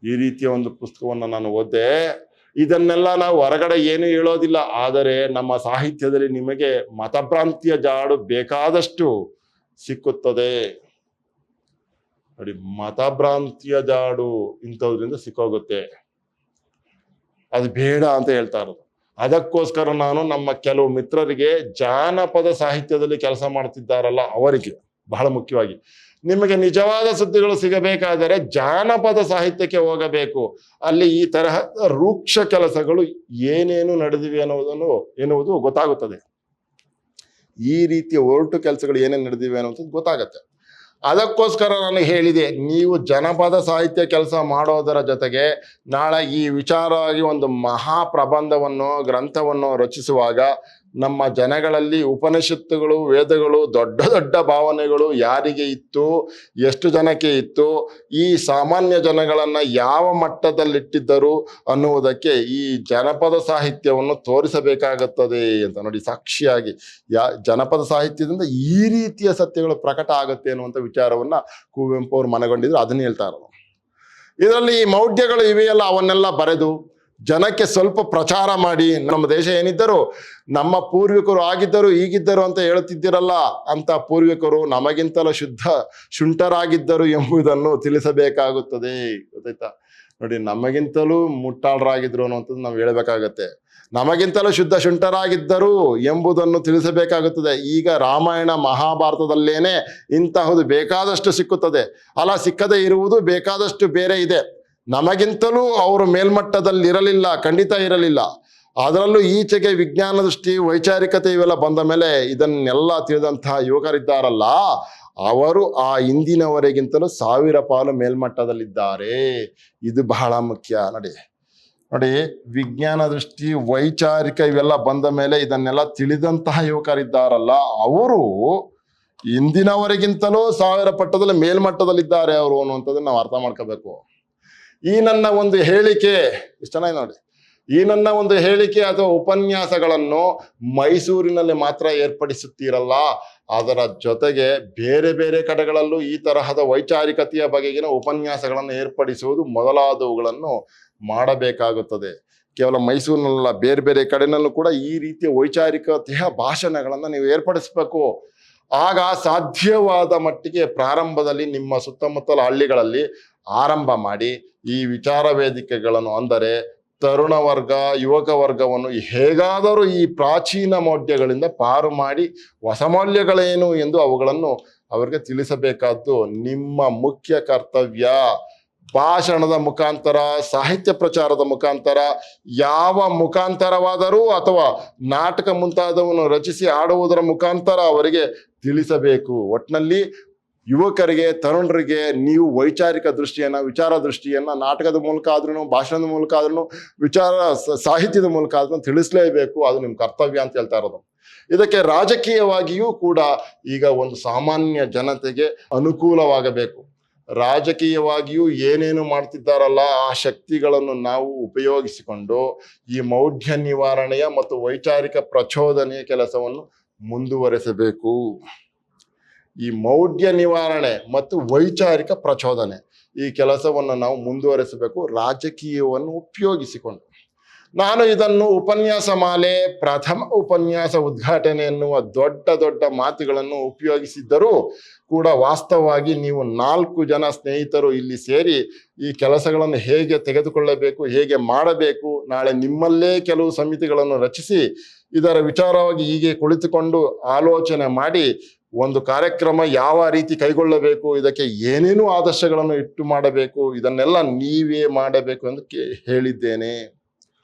S1: ಈ ರೀತಿಯ ಒಂದು ಪುಸ್ತಕವನ್ನು ನಾನು ಓದ್ದೆ. ಇದನ್ನೆಲ್ಲ ನಾವು ಹೊರಗಡೆ ಏನು ಹೇಳೋದಿಲ್ಲ. ಆದರೆ ನಮ್ಮ ಸಾಹಿತ್ಯದಲ್ಲಿ ನಿಮಗೆ ಮತಭ್ರಾಂತಿಯ ಜಾಡು ಬೇಕಾದಷ್ಟು ಸಿಕ್ಕುತ್ತದೆ. ನೋಡಿ, ಮತಭ್ರಾಂತಿಯ ಜಾಡು ಇಂಥದ್ರಿಂದ ಸಿಕ್ಕೋಗುತ್ತೆ. ಅದು ಬೇಡ ಅಂತ ಹೇಳ್ತಾ ಇರೋದು. ಅದಕ್ಕೋಸ್ಕರ ನಾನು ನಮ್ಮ ಕೆಲವು ಮಿತ್ರರಿಗೆ ಜಾನಪದ ಸಾಹಿತ್ಯದಲ್ಲಿ ಕೆಲಸ ಮಾಡ್ತಿದ್ದಾರಲ್ಲ ಅವರಿಗೆ ಬಹಳ ಮುಖ್ಯವಾಗಿ, ನಿಮಗೆ ನಿಜವಾದ ಸುದ್ದಿಗಳು ಸಿಗಬೇಕಾದರೆ ಜಾನಪದ ಸಾಹಿತ್ಯಕ್ಕೆ ಹೋಗಬೇಕು. ಅಲ್ಲಿ ಈ ತರಹ ರೂಕ್ಷ ಕೆಲಸಗಳು ಏನೇನು ನಡೆದಿವೆ ಎನ್ನುವುದು ಗೊತ್ತಾಗುತ್ತದೆ. ಈ ರೀತಿಯ ಒರಟು ಕೆಲಸಗಳು ಏನೇನು ನಡೆದಿವೆ ಅನ್ನೋದು ಗೊತ್ತಾಗತ್ತೆ. ಅದಕ್ಕೋಸ್ಕರ ನಾನು ಹೇಳಿದೆ, ನೀವು ಜನಪದ ಸಾಹಿತ್ಯ ಕೆಲಸ ಮಾಡೋದರ ಜೊತೆಗೆ ನಾಳೆ ಈ ವಿಚಾರವಾಗಿ ಒಂದು ಮಹಾ ಪ್ರಬಂಧವನ್ನು ಗ್ರಂಥವನ್ನು ರಚಿಸುವಾಗ ನಮ್ಮ ಜನಗಳಲ್ಲಿ ಉಪನಿಷತ್ತುಗಳು ವೇದಗಳು ದೊಡ್ಡ ದೊಡ್ಡ ಭಾವನೆಗಳು ಯಾರಿಗೆ ಇತ್ತು, ಎಷ್ಟು ಜನಕ್ಕೆ ಇತ್ತು, ಈ ಸಾಮಾನ್ಯ ಜನಗಳನ್ನ ಯಾವ ಮಟ್ಟದಲ್ಲಿಟ್ಟಿದ್ದರು ಅನ್ನುವುದಕ್ಕೆ ಈ ಜನಪದ ಸಾಹಿತ್ಯವನ್ನು ತೋರಿಸಬೇಕಾಗುತ್ತದೆ ಅಂತ ನೋಡಿ. ಸಾಕ್ಷಿಯಾಗಿ ಜನಪದ ಸಾಹಿತ್ಯದಿಂದ ಈ ರೀತಿಯ ಸತ್ಯಗಳು ಪ್ರಕಟ ಆಗುತ್ತೆ ಅನ್ನುವಂಥ ವಿಚಾರವನ್ನ ಕುವೆಂಪು ಅವರು ಮನಗೊಂಡಿದ್ರು. ಅದನ್ನ ಹೇಳ್ತಾ ಇರೋದು. ಇದರಲ್ಲಿ ಈ ಮೌಢ್ಯಗಳು ಇವೆಯಲ್ಲ, ಅವನ್ನೆಲ್ಲ ಬರೆದು ಜನಕ್ಕೆ ಸ್ವಲ್ಪ ಪ್ರಚಾರ ಮಾಡಿ, ನಮ್ಮ ದೇಶ ಏನಿದ್ದರು ನಮ್ಮ ಪೂರ್ವಿಕರು ಆಗಿದ್ದರು ಹೀಗಿದ್ದರು ಅಂತ ಹೇಳ್ತಿದ್ದಿರಲ್ಲ, ಅಂತ ಪೂರ್ವಿಕರು ನಮಗಿಂತಲೂ ಶುಂಠರಾಗಿದ್ದರು ಎಂಬುದನ್ನು ತಿಳಿಸಬೇಕಾಗುತ್ತದೆ. ಗೊತ್ತಾಯ್ತಾ ನೋಡಿ, ನಮಗಿಂತಲೂ ಮುಟ್ಟಾಳರಾಗಿದ್ರು ಅನ್ನುವಂಥದ್ದು ನಾವು ಹೇಳಬೇಕಾಗತ್ತೆ. ನಮಗಿಂತಲೂ ಶುಂಠರಾಗಿದ್ದರು ಎಂಬುದನ್ನು ತಿಳಿಸಬೇಕಾಗುತ್ತದೆ. ಈಗ ರಾಮಾಯಣ ಮಹಾಭಾರತದಲ್ಲೇನೆ ಇಂತಹದ್ದು ಬೇಕಾದಷ್ಟು ಸಿಕ್ಕುತ್ತದೆ ಅಲ್ಲ, ಸಿಕ್ಕದೇ ಇರುವುದು ಬೇಕಾದಷ್ಟು ಬೇರೆ ಇದೆ. ನಮಗಿಂತಲೂ ಅವರು ಮೇಲ್ಮಟ್ಟದಲ್ಲಿ ಇರಲಿಲ್ಲ, ಖಂಡಿತ ಇರಲಿಲ್ಲ. ಅದರಲ್ಲೂ ಈಚೆಗೆ ವಿಜ್ಞಾನ ದೃಷ್ಟಿ ವೈಚಾರಿಕತೆ ಇವೆಲ್ಲ ಬಂದ ಮೇಲೆ ಇದನ್ನೆಲ್ಲ ತಿಳಿದಂತಹ ಯುವಕರಿದ್ದಾರಲ್ಲ, ಅವರು ಆ ಹಿಂದಿನವರೆಗಿಂತಲೂ 1000 ಪಾಲು ಮೇಲ್ಮಟ್ಟದಲ್ಲಿದ್ದಾರೆ. ಇದು ಬಹಳ ಮುಖ್ಯ. ನೋಡಿ, ವಿಜ್ಞಾನ ದೃಷ್ಟಿ ವೈಚಾರಿಕ ಇವೆಲ್ಲ ಬಂದ ಮೇಲೆ ಇದನ್ನೆಲ್ಲ ತಿಳಿದಂತಹ ಯುವಕರಿದ್ದಾರಲ್ಲ, ಅವರು ಹಿಂದಿನವರೆಗಿಂತಲೂ 1000 ಪಟ್ಟದಲ್ಲಿ ಮೇಲ್ಮಟ್ಟದಲ್ಲಿದ್ದಾರೆ ಅವರು ಅನ್ನುವಂಥದ್ದನ್ನ ನಾವು ಅರ್ಥ ಮಾಡ್ಕೋಬೇಕು. ಈ ನನ್ನ ಒಂದು ಹೇಳಿಕೆ ಇಷ್ಟು ಚೆನ್ನಾಗಿ ನೋಡಿ, ಈ ನನ್ನ ಒಂದು ಹೇಳಿಕೆ ಅಥವಾ ಉಪನ್ಯಾಸಗಳನ್ನು ಮೈಸೂರಿನಲ್ಲಿ ಮಾತ್ರ ಏರ್ಪಡಿಸುತ್ತೀರಲ್ಲ, ಅದರ ಜೊತೆಗೆ ಬೇರೆ ಬೇರೆ ಕಡೆಗಳಲ್ಲೂ ಈ ತರಹದ ವೈಚಾರಿಕತೆಯ ಬಗೆಗಿನ ಉಪನ್ಯಾಸಗಳನ್ನು ಏರ್ಪಡಿಸುವುದು ಮೊದಲಾದವುಗಳನ್ನು ಮಾಡಬೇಕಾಗುತ್ತದೆ. ಕೇವಲ ಮೈಸೂರಿನಲ್ಲ, ಬೇರೆ ಬೇರೆ ಕಡೆನಲ್ಲೂ ಕೂಡ ಈ ರೀತಿಯ ವೈಚಾರಿಕತೆಯ ಭಾಷಣಗಳನ್ನು ನೀವು ಏರ್ಪಡಿಸಬೇಕು. ಆಗ ಸಾಧ್ಯವಾದ ಮಟ್ಟಿಗೆ ಪ್ರಾರಂಭದಲ್ಲಿ ನಿಮ್ಮ ಸುತ್ತಮುತ್ತಲ ಹಳ್ಳಿಗಳಲ್ಲಿ ಆರಂಭ ಮಾಡಿ ಈ ವಿಚಾರ ವೇದಿಕೆಗಳನ್ನು, ಅಂದರೆ ತರುಣ ವರ್ಗ ಯುವಕ ವರ್ಗವನ್ನು ಹೇಗಾದರೂ ಈ ಪ್ರಾಚೀನ ಮೌಢ್ಯಗಳಿಂದ ಪಾರು ಮಾಡಿ ಹೊಸ ಮೌಲ್ಯಗಳೇನು ಎಂದು ಅವುಗಳನ್ನು ಅವರಿಗೆ ತಿಳಿಸಬೇಕಾದ್ದು ನಿಮ್ಮ ಮುಖ್ಯ ಕರ್ತವ್ಯ. ಭಾಷಣದ ಮುಖಾಂತರ, ಸಾಹಿತ್ಯ ಪ್ರಚಾರದ ಮುಖಾಂತರ, ಯಾವ ಮುಖಾಂತರವಾದರೂ ಅಥವಾ ನಾಟಕ ಮುಂತಾದವನ್ನು ರಚಿಸಿ ಆಡುವುದರ ಮುಖಾಂತರ ಅವರಿಗೆ ತಿಳಿಸಬೇಕು. ಒಟ್ಟಿನಲ್ಲಿ ಯುವಕರಿಗೆ, ತರುಣರಿಗೆ ನೀವು ವೈಚಾರಿಕ ದೃಷ್ಟಿಯನ್ನ, ವಿಚಾರ ದೃಷ್ಟಿಯನ್ನ ನಾಟಕದ ಮೂಲಕ ಆದ್ರೂ, ಭಾಷಣದ ಮೂಲಕ ಆದ್ರೂ, ಸಾಹಿತ್ಯದ ಮೂಲಕ ಆದ್ರೂ ತಿಳಿಸಲೇಬೇಕು. ಅದು ನಿಮ್ಮ ಕರ್ತವ್ಯ ಅಂತ ಹೇಳ್ತಾ ಇರೋದು. ಇದಕ್ಕೆ ರಾಜಕೀಯವಾಗಿಯೂ ಕೂಡ ಈಗ ಒಂದು ಸಾಮಾನ್ಯ ಜನತೆಗೆ ಅನುಕೂಲವಾಗಬೇಕು. ರಾಜಕೀಯವಾಗಿಯೂ ಏನೇನು ಮಾಡ್ತಿದ್ದಾರಲ್ಲ ಆ ಶಕ್ತಿಗಳನ್ನು ನಾವು ಉಪಯೋಗಿಸಿಕೊಂಡು ಈ ಮೌಢ್ಯ ನಿವಾರಣೆಯ ಮತ್ತು ವೈಚಾರಿಕ ಪ್ರಚೋದನೆಯ ಕೆಲಸವನ್ನು ಮುಂದುವರೆಸಬೇಕು. ಈ ಮೌಢ್ಯ ನಿವಾರಣೆ ಮತ್ತು ವೈಚಾರಿಕ ಪ್ರಚೋದನೆ ಈ ಕೆಲಸವನ್ನು ನಾವು ಮುಂದುವರೆಸಬೇಕು, ರಾಜಕೀಯವನ್ನು ಉಪಯೋಗಿಸಿಕೊಂಡು. ನಾನು ಇದನ್ನು ಉಪನ್ಯಾಸ ಮಾಲೆ ಪ್ರಥಮ ಉಪನ್ಯಾಸ ಉದ್ಘಾಟನೆ ಎನ್ನುವ ದೊಡ್ಡ ದೊಡ್ಡ ಮಾತುಗಳನ್ನು ಉಪಯೋಗಿಸಿದ್ದರೂ ಕೂಡ ವಾಸ್ತವವಾಗಿ ನೀವು 4 ಜನ ಸ್ನೇಹಿತರು ಇಲ್ಲಿ ಸೇರಿ ಈ ಕೆಲಸಗಳನ್ನು ಹೇಗೆ ತೆಗೆದುಕೊಳ್ಳಬೇಕು, ಹೇಗೆ ಮಾಡಬೇಕು, ನಾಳೆ ನಿಮ್ಮಲ್ಲೇ ಕೆಲವು ಸಮಿತಿಗಳನ್ನು ರಚಿಸಿ ಇದರ ವಿಚಾರವಾಗಿ ಹೀಗೆ ಕುಳಿತುಕೊಂಡು ಆಲೋಚನೆ ಮಾಡಿ ಒಂದು ಕಾರ್ಯಕ್ರಮ ಯಾವ ರೀತಿ ಕೈಗೊಳ್ಳಬೇಕು, ಇದಕ್ಕೆ ಏನೇನು ಆದರ್ಶಗಳನ್ನು ಇಟ್ಟು ಮಾಡಬೇಕು, ಇದನ್ನೆಲ್ಲ ನೀವೇ ಮಾಡಬೇಕು ಎಂದು ಹೇಳಿದ್ದೇನೆ.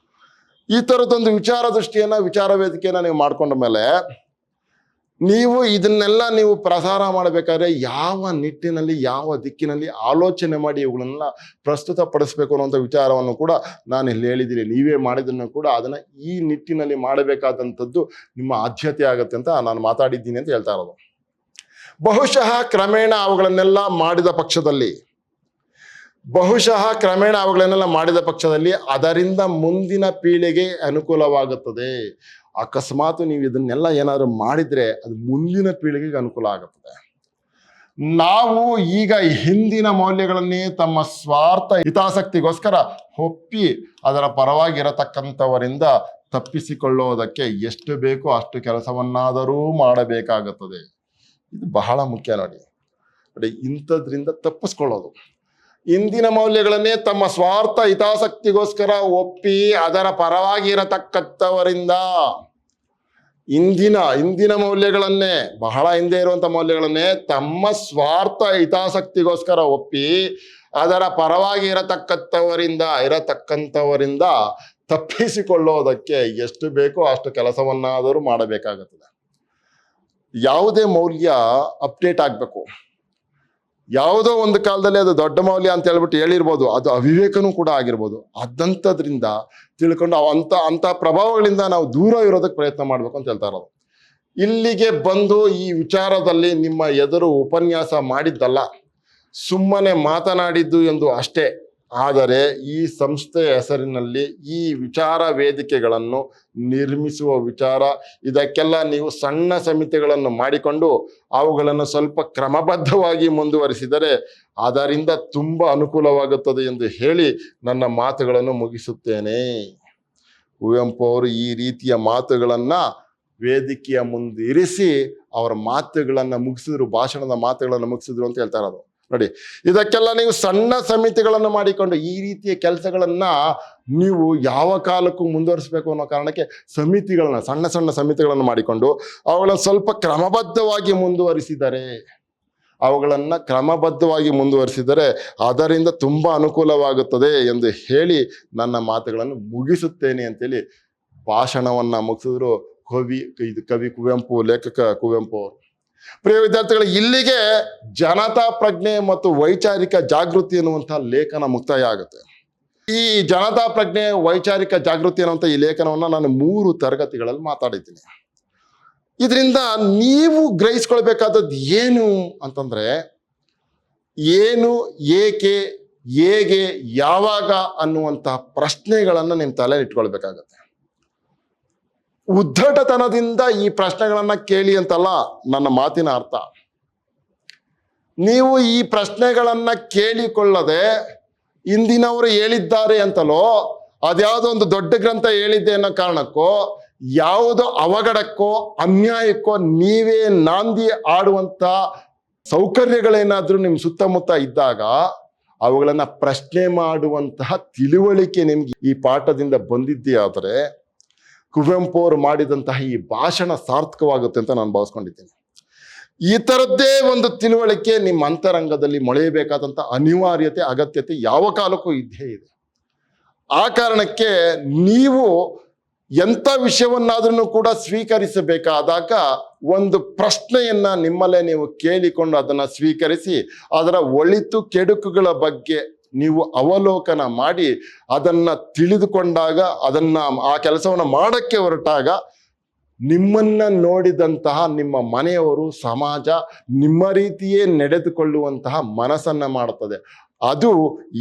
S1: ಈ ಥರದೊಂದು ವಿಚಾರ ದೃಷ್ಟಿಯನ್ನ, ವಿಚಾರ ವೇದಿಕೆಯನ್ನ ನೀವು ಮಾಡ್ಕೊಂಡ ಮೇಲೆ ನೀವು ಇದನ್ನೆಲ್ಲ ನೀವು ಪ್ರಸಾರ ಮಾಡಬೇಕಾದ್ರೆ ಯಾವ ನಿಟ್ಟಿನಲ್ಲಿ, ಯಾವ ದಿಕ್ಕಿನಲ್ಲಿ ಆಲೋಚನೆ ಮಾಡಿ ಇವುಗಳನ್ನೆಲ್ಲ ಪ್ರಸ್ತುತಪಡಿಸ್ಬೇಕು ಅನ್ನುವಂಥ ವಿಚಾರವನ್ನು ಕೂಡ ನಾನು ಇಲ್ಲಿ ಹೇಳಿದ್ದೀನಿ. ನೀವೇ ಮಾಡಿದನ್ನು ಕೂಡ ಅದನ್ನ ಈ ನಿಟ್ಟಿನಲ್ಲಿ ಮಾಡಬೇಕಾದಂಥದ್ದು ನಿಮ್ಮ ಆದ್ಯತೆ ಆಗುತ್ತೆ ಅಂತ ನಾನು ಮಾತಾಡಿದ್ದೀನಿ ಅಂತ ಹೇಳ್ತಾ ಇರೋದು. ಬಹುಶಃ ಕ್ರಮೇಣ ಅವುಗಳನ್ನೆಲ್ಲ ಮಾಡಿದ ಪಕ್ಷದಲ್ಲಿ ಅದರಿಂದ ಮುಂದಿನ ಪೀಳಿಗೆ ಅನುಕೂಲವಾಗುತ್ತದೆ. ಅಕಸ್ಮಾತ್ ನೀವು ಇದನ್ನೆಲ್ಲ ಏನಾದರೂ ಮಾಡಿದ್ರೆ ಅದು ಮುಂದಿನ ಪೀಳಿಗೆಗೆ ಅನುಕೂಲ ಆಗುತ್ತದೆ. ನಾವು ಈಗ ಹಿಂದಿನ ಮೌಲ್ಯಗಳನ್ನೇ ತಮ್ಮ ಸ್ವಾರ್ಥ ಹಿತಾಸಕ್ತಿಗೋಸ್ಕರ ಒಪ್ಪಿ ಅದರ ಪರವಾಗಿರತಕ್ಕಂಥವರಿಂದ ತಪ್ಪಿಸಿಕೊಳ್ಳುವುದಕ್ಕೆ ಎಷ್ಟು ಬೇಕೋ ಅಷ್ಟು ಕೆಲಸವನ್ನಾದರೂ ಮಾಡಬೇಕಾಗುತ್ತದೆ. ಇದು ಬಹಳ ಮುಖ್ಯ ನೋಡಿ. ಇಂಥದ್ರಿಂದ ತಪ್ಪಿಸ್ಕೊಳ್ಳೋದು, ಇಂದಿನ ಮೌಲ್ಯಗಳನ್ನೇ ತಮ್ಮ ಸ್ವಾರ್ಥ ಹಿತಾಸಕ್ತಿಗೋಸ್ಕರ ಒಪ್ಪಿ ಅದರ ಪರವಾಗಿರತಕ್ಕಂಥವರಿಂದ, ಇಂದಿನ ಮೌಲ್ಯಗಳನ್ನೇ, ಬಹಳ ಹಿಂದೆ ಇರುವಂಥ ಮೌಲ್ಯಗಳನ್ನೇ ತಮ್ಮ ಸ್ವಾರ್ಥ ಹಿತಾಸಕ್ತಿಗೋಸ್ಕರ ಒಪ್ಪಿ ಅದರ ಪರವಾಗಿ ಇರತಕ್ಕಂಥವರಿಂದ ತಪ್ಪಿಸಿಕೊಳ್ಳೋದಕ್ಕೆ ಎಷ್ಟು ಬೇಕೋ ಅಷ್ಟು ಕೆಲಸವನ್ನಾದರೂ ಮಾಡಬೇಕಾಗುತ್ತದೆ. ಯಾವುದೇ ಮೌಲ್ಯ ಅಪ್ಡೇಟ್ ಆಗಬೇಕು. ಯಾವುದೋ ಒಂದು ಕಾಲದಲ್ಲಿ ಅದು ದೊಡ್ಡ ಮೌಲ್ಯ ಅಂತ ಹೇಳ್ಬಿಟ್ಟು ಹೇಳಿರ್ಬೋದು, ಅದು ಅವಿವೇಕನೂ ಕೂಡ ಆಗಿರ್ಬೋದು. ಅದಂಥದ್ರಿಂದ ತಿಳ್ಕೊಂಡು ಅಂತ ಪ್ರಭಾವಗಳಿಂದ ನಾವು ದೂರ ಇರೋದಕ್ಕೆ ಪ್ರಯತ್ನ ಮಾಡ್ಬೇಕು ಅಂತ ಹೇಳ್ತಾ ಇರೋದು. ಇಲ್ಲಿಗೆ ಬಂದು ಈ ವಿಚಾರದಲ್ಲಿ ನಿಮ್ಮ ಎದುರು ಉಪನ್ಯಾಸ ಮಾಡಿದ್ದಲ್ಲ, ಸುಮ್ಮನೆ ಮಾತನಾಡಿದ್ದು ಎಂದು ಅಷ್ಟೇ. ಆದರೆ ಈ ಸಂಸ್ಥೆಯ ಹೆಸರಿನಲ್ಲಿ ಈ ವಿಚಾರ ವೇದಿಕೆಗಳನ್ನು ನಿರ್ಮಿಸುವ ವಿಚಾರ, ಇದಕ್ಕೆಲ್ಲ ನೀವು ಸಣ್ಣ ಸಮಿತಿಗಳನ್ನು ಮಾಡಿಕೊಂಡು ಅವುಗಳನ್ನು ಸ್ವಲ್ಪ ಕ್ರಮಬದ್ಧವಾಗಿ ಮುಂದುವರಿಸಿದರೆ ಅದರಿಂದ ತುಂಬ ಅನುಕೂಲವಾಗುತ್ತದೆ ಎಂದು ಹೇಳಿ ನನ್ನ ಮಾತುಗಳನ್ನು ಮುಗಿಸುತ್ತೇನೆ. ಕುವೆಂಪು ಅವರು ಈ ರೀತಿಯ ಮಾತುಗಳನ್ನು ವೇದಿಕೆಯ ಮುಂದೆ ಇರಿಸಿ ಅವರ ಮಾತುಗಳನ್ನು ಮುಗಿಸಿದ್ರು, ಭಾಷಣದ ಮಾತುಗಳನ್ನು ಮುಗಿಸಿದ್ರು ಅಂತ ಹೇಳ್ತಾ ಇರೋದು. ನೋಡಿ, ಇದಕ್ಕೆಲ್ಲ ನೀವು ಸಣ್ಣ ಸಮಿತಿಗಳನ್ನು ಮಾಡಿಕೊಂಡು ಈ ರೀತಿಯ ಕೆಲಸಗಳನ್ನ ನೀವು ಯಾವ ಕಾಲಕ್ಕೂ ಮುಂದುವರಿಸಬೇಕು ಅನ್ನೋ ಕಾರಣಕ್ಕೆ ಸಮಿತಿಗಳನ್ನ, ಸಣ್ಣ ಸಣ್ಣ ಸಮಿತಿಗಳನ್ನು ಮಾಡಿಕೊಂಡು ಅವುಗಳನ್ನು ಸ್ವಲ್ಪ ಕ್ರಮಬದ್ಧವಾಗಿ ಮುಂದುವರಿಸಿದರೆ ಅದರಿಂದ ತುಂಬ ಅನುಕೂಲವಾಗುತ್ತದೆ ಎಂದು ಹೇಳಿ ನನ್ನ ಮಾತುಗಳನ್ನು ಮುಗಿಸುತ್ತೇನೆ ಅಂತೇಳಿ ಭಾಷಣವನ್ನ ಮುಗಿಸಿದ್ರು ಕವಿ ಕುವೆಂಪು, ಲೇಖಕ ಕುವೆಂಪು ಅವರು. ಪ್ರಿಯ ವಿದ್ಯಾರ್ಥಿಗಳು, ಇಲ್ಲಿಗೆ ಜನತಾ ಪ್ರಜ್ಞೆ ಮತ್ತು ವೈಚಾರಿಕ ಜಾಗೃತಿ ಎನ್ನುವಂತಹ ಲೇಖನ ಮುಕ್ತಾಯ ಆಗುತ್ತೆ. ಈ ಜನತಾ ಪ್ರಜ್ಞೆ ವೈಚಾರಿಕ ಜಾಗೃತಿ ಅನ್ನುವಂಥ ಈ ಲೇಖನವನ್ನು ನಾನು 3 ತರಗತಿಗಳಲ್ಲಿ ಮಾತಾಡಿದ್ದೀನಿ. ಇದರಿಂದ ನೀವು ಗ್ರಹಿಸ್ಕೊಳ್ಬೇಕಾದದ್ದು ಏನು ಅಂತಂದ್ರೆ, ಏನು, ಏಕೆ, ಹೇಗೆ, ಯಾವಾಗ ಅನ್ನುವಂಥ ಪ್ರಶ್ನೆಗಳನ್ನು ನಿಮ್ಮ ತಲೆಯಲ್ಲಿ ಇಟ್ಕೊಳ್ಬೇಕಾಗತ್ತೆ. ಉದ್ದಟತನದಿಂದ ಈ ಪ್ರಶ್ನೆಗಳನ್ನ ಕೇಳಿ ಅಂತಲ್ಲ ನನ್ನ ಮಾತಿನ ಅರ್ಥ. ನೀವು ಈ ಪ್ರಶ್ನೆಗಳನ್ನ ಕೇಳಿಕೊಳ್ಳದೆ ಇಂದಿನವರು ಹೇಳಿದ್ದಾರೆ ಅಂತಲೋ, ಅದ್ಯಾವುದೋ ಒಂದು ದೊಡ್ಡ ಗ್ರಂಥ ಹೇಳಿದ್ದೆ ಅನ್ನೋ ಕಾರಣಕ್ಕೋ, ಯಾವುದೋ ಅವಘಡಕ್ಕೋ ಅನ್ಯಾಯಕ್ಕೋ ನೀವೇ ನಾಂದಿ ಆಡುವಂತ ಸೌಕರ್ಯಗಳೇನಾದ್ರೂ ನಿಮ್ಮ ಸುತ್ತಮುತ್ತ ಇದ್ದಾಗ ಅವುಗಳನ್ನ ಪ್ರಶ್ನೆ ಮಾಡುವಂತಹ ತಿಳುವಳಿಕೆ ನಿಮ್ಗೆ ಈ ಪಾಠದಿಂದ ಬಂದಿದ್ದೇ ಆದರೆ ಕುವೆಂಪು ಅವರು ಮಾಡಿದಂತಹ ಈ ಭಾಷಣ ಸಾರ್ಥಕವಾಗುತ್ತೆ ಅಂತ ನಾನು ಭಾವಿಸ್ಕೊಂಡಿದ್ದೀನಿ. ಈ ಥರದ್ದೇ ಒಂದು ತಿಳುವಳಿಕೆ ನಿಮ್ಮ ಅಂತರಂಗದಲ್ಲಿ ಮೊಳೆಯಬೇಕಾದಂಥ ಅನಿವಾರ್ಯತೆ, ಅಗತ್ಯತೆ ಯಾವ ಕಾಲಕ್ಕೂ ಇದ್ದೇ ಇದೆ. ಆ ಕಾರಣಕ್ಕೆ ನೀವು ಎಂಥ ವಿಷಯವನ್ನಾದ್ರೂ ಕೂಡ ಸ್ವೀಕರಿಸಬೇಕಾದಾಗ ಒಂದು ಪ್ರಶ್ನೆಯನ್ನ ನಿಮ್ಮಲ್ಲೇ ನೀವು ಕೇಳಿಕೊಂಡು ಅದನ್ನ ಸ್ವೀಕರಿಸಿ ಅದರ ಒಳಿತು ಕೆಡುಕುಗಳ ಬಗ್ಗೆ ನೀವು ಅವಲೋಕನ ಮಾಡಿ ಅದನ್ನ ತಿಳಿದುಕೊಂಡಾಗ, ಆ ಕೆಲಸವನ್ನು ಮಾಡಕ್ಕೆ ಹೊರಟಾಗ ನಿಮ್ಮನ್ನ ನೋಡಿದಂತಹ ನಿಮ್ಮ ಮನೆಯವರು, ಸಮಾಜ ನಿಮ್ಮ ರೀತಿಯೇ ನಡೆದುಕೊಳ್ಳುವಂತಹ ಮನಸ್ಸನ್ನ ಮಾಡುತ್ತದೆ. ಅದು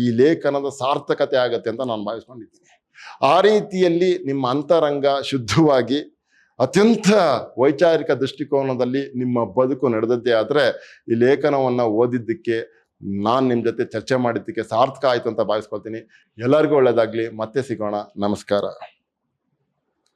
S1: ಈ ಲೇಖನದ ಸಾರ್ಥಕತೆ ಆಗತ್ತೆ ಅಂತ ನಾನು ಭಾವಿಸ್ಕೊಂಡಿದ್ದೀನಿ. ಆ ರೀತಿಯಲ್ಲಿ ನಿಮ್ಮ ಅಂತರಂಗ ಶುದ್ಧವಾಗಿ ಅತ್ಯಂತ ವೈಚಾರಿಕ ದೃಷ್ಟಿಕೋನದಲ್ಲಿ ನಿಮ್ಮ ಬದುಕು ನಡೆದದ್ದೇ ಆದರೆ ಈ ಲೇಖನವನ್ನು ಓದಿದ್ದಕ್ಕೆ, ನಾನು ನಿಮ್ಮ ಜೊತೆ ಚರ್ಚೆ ಮಾಡಿದ್ದಕ್ಕೆ ಸಾರ್ಥಕ ಆಯ್ತು ಅಂತ ಭಾವಿಸ್ಕೊಳ್ತೀನಿ. ಎಲ್ಲರಿಗೂ ಒಳ್ಳೆಯದಾಗಲಿ. ಮತ್ತೆ ಸಿಗೋಣ. ನಮಸ್ಕಾರ.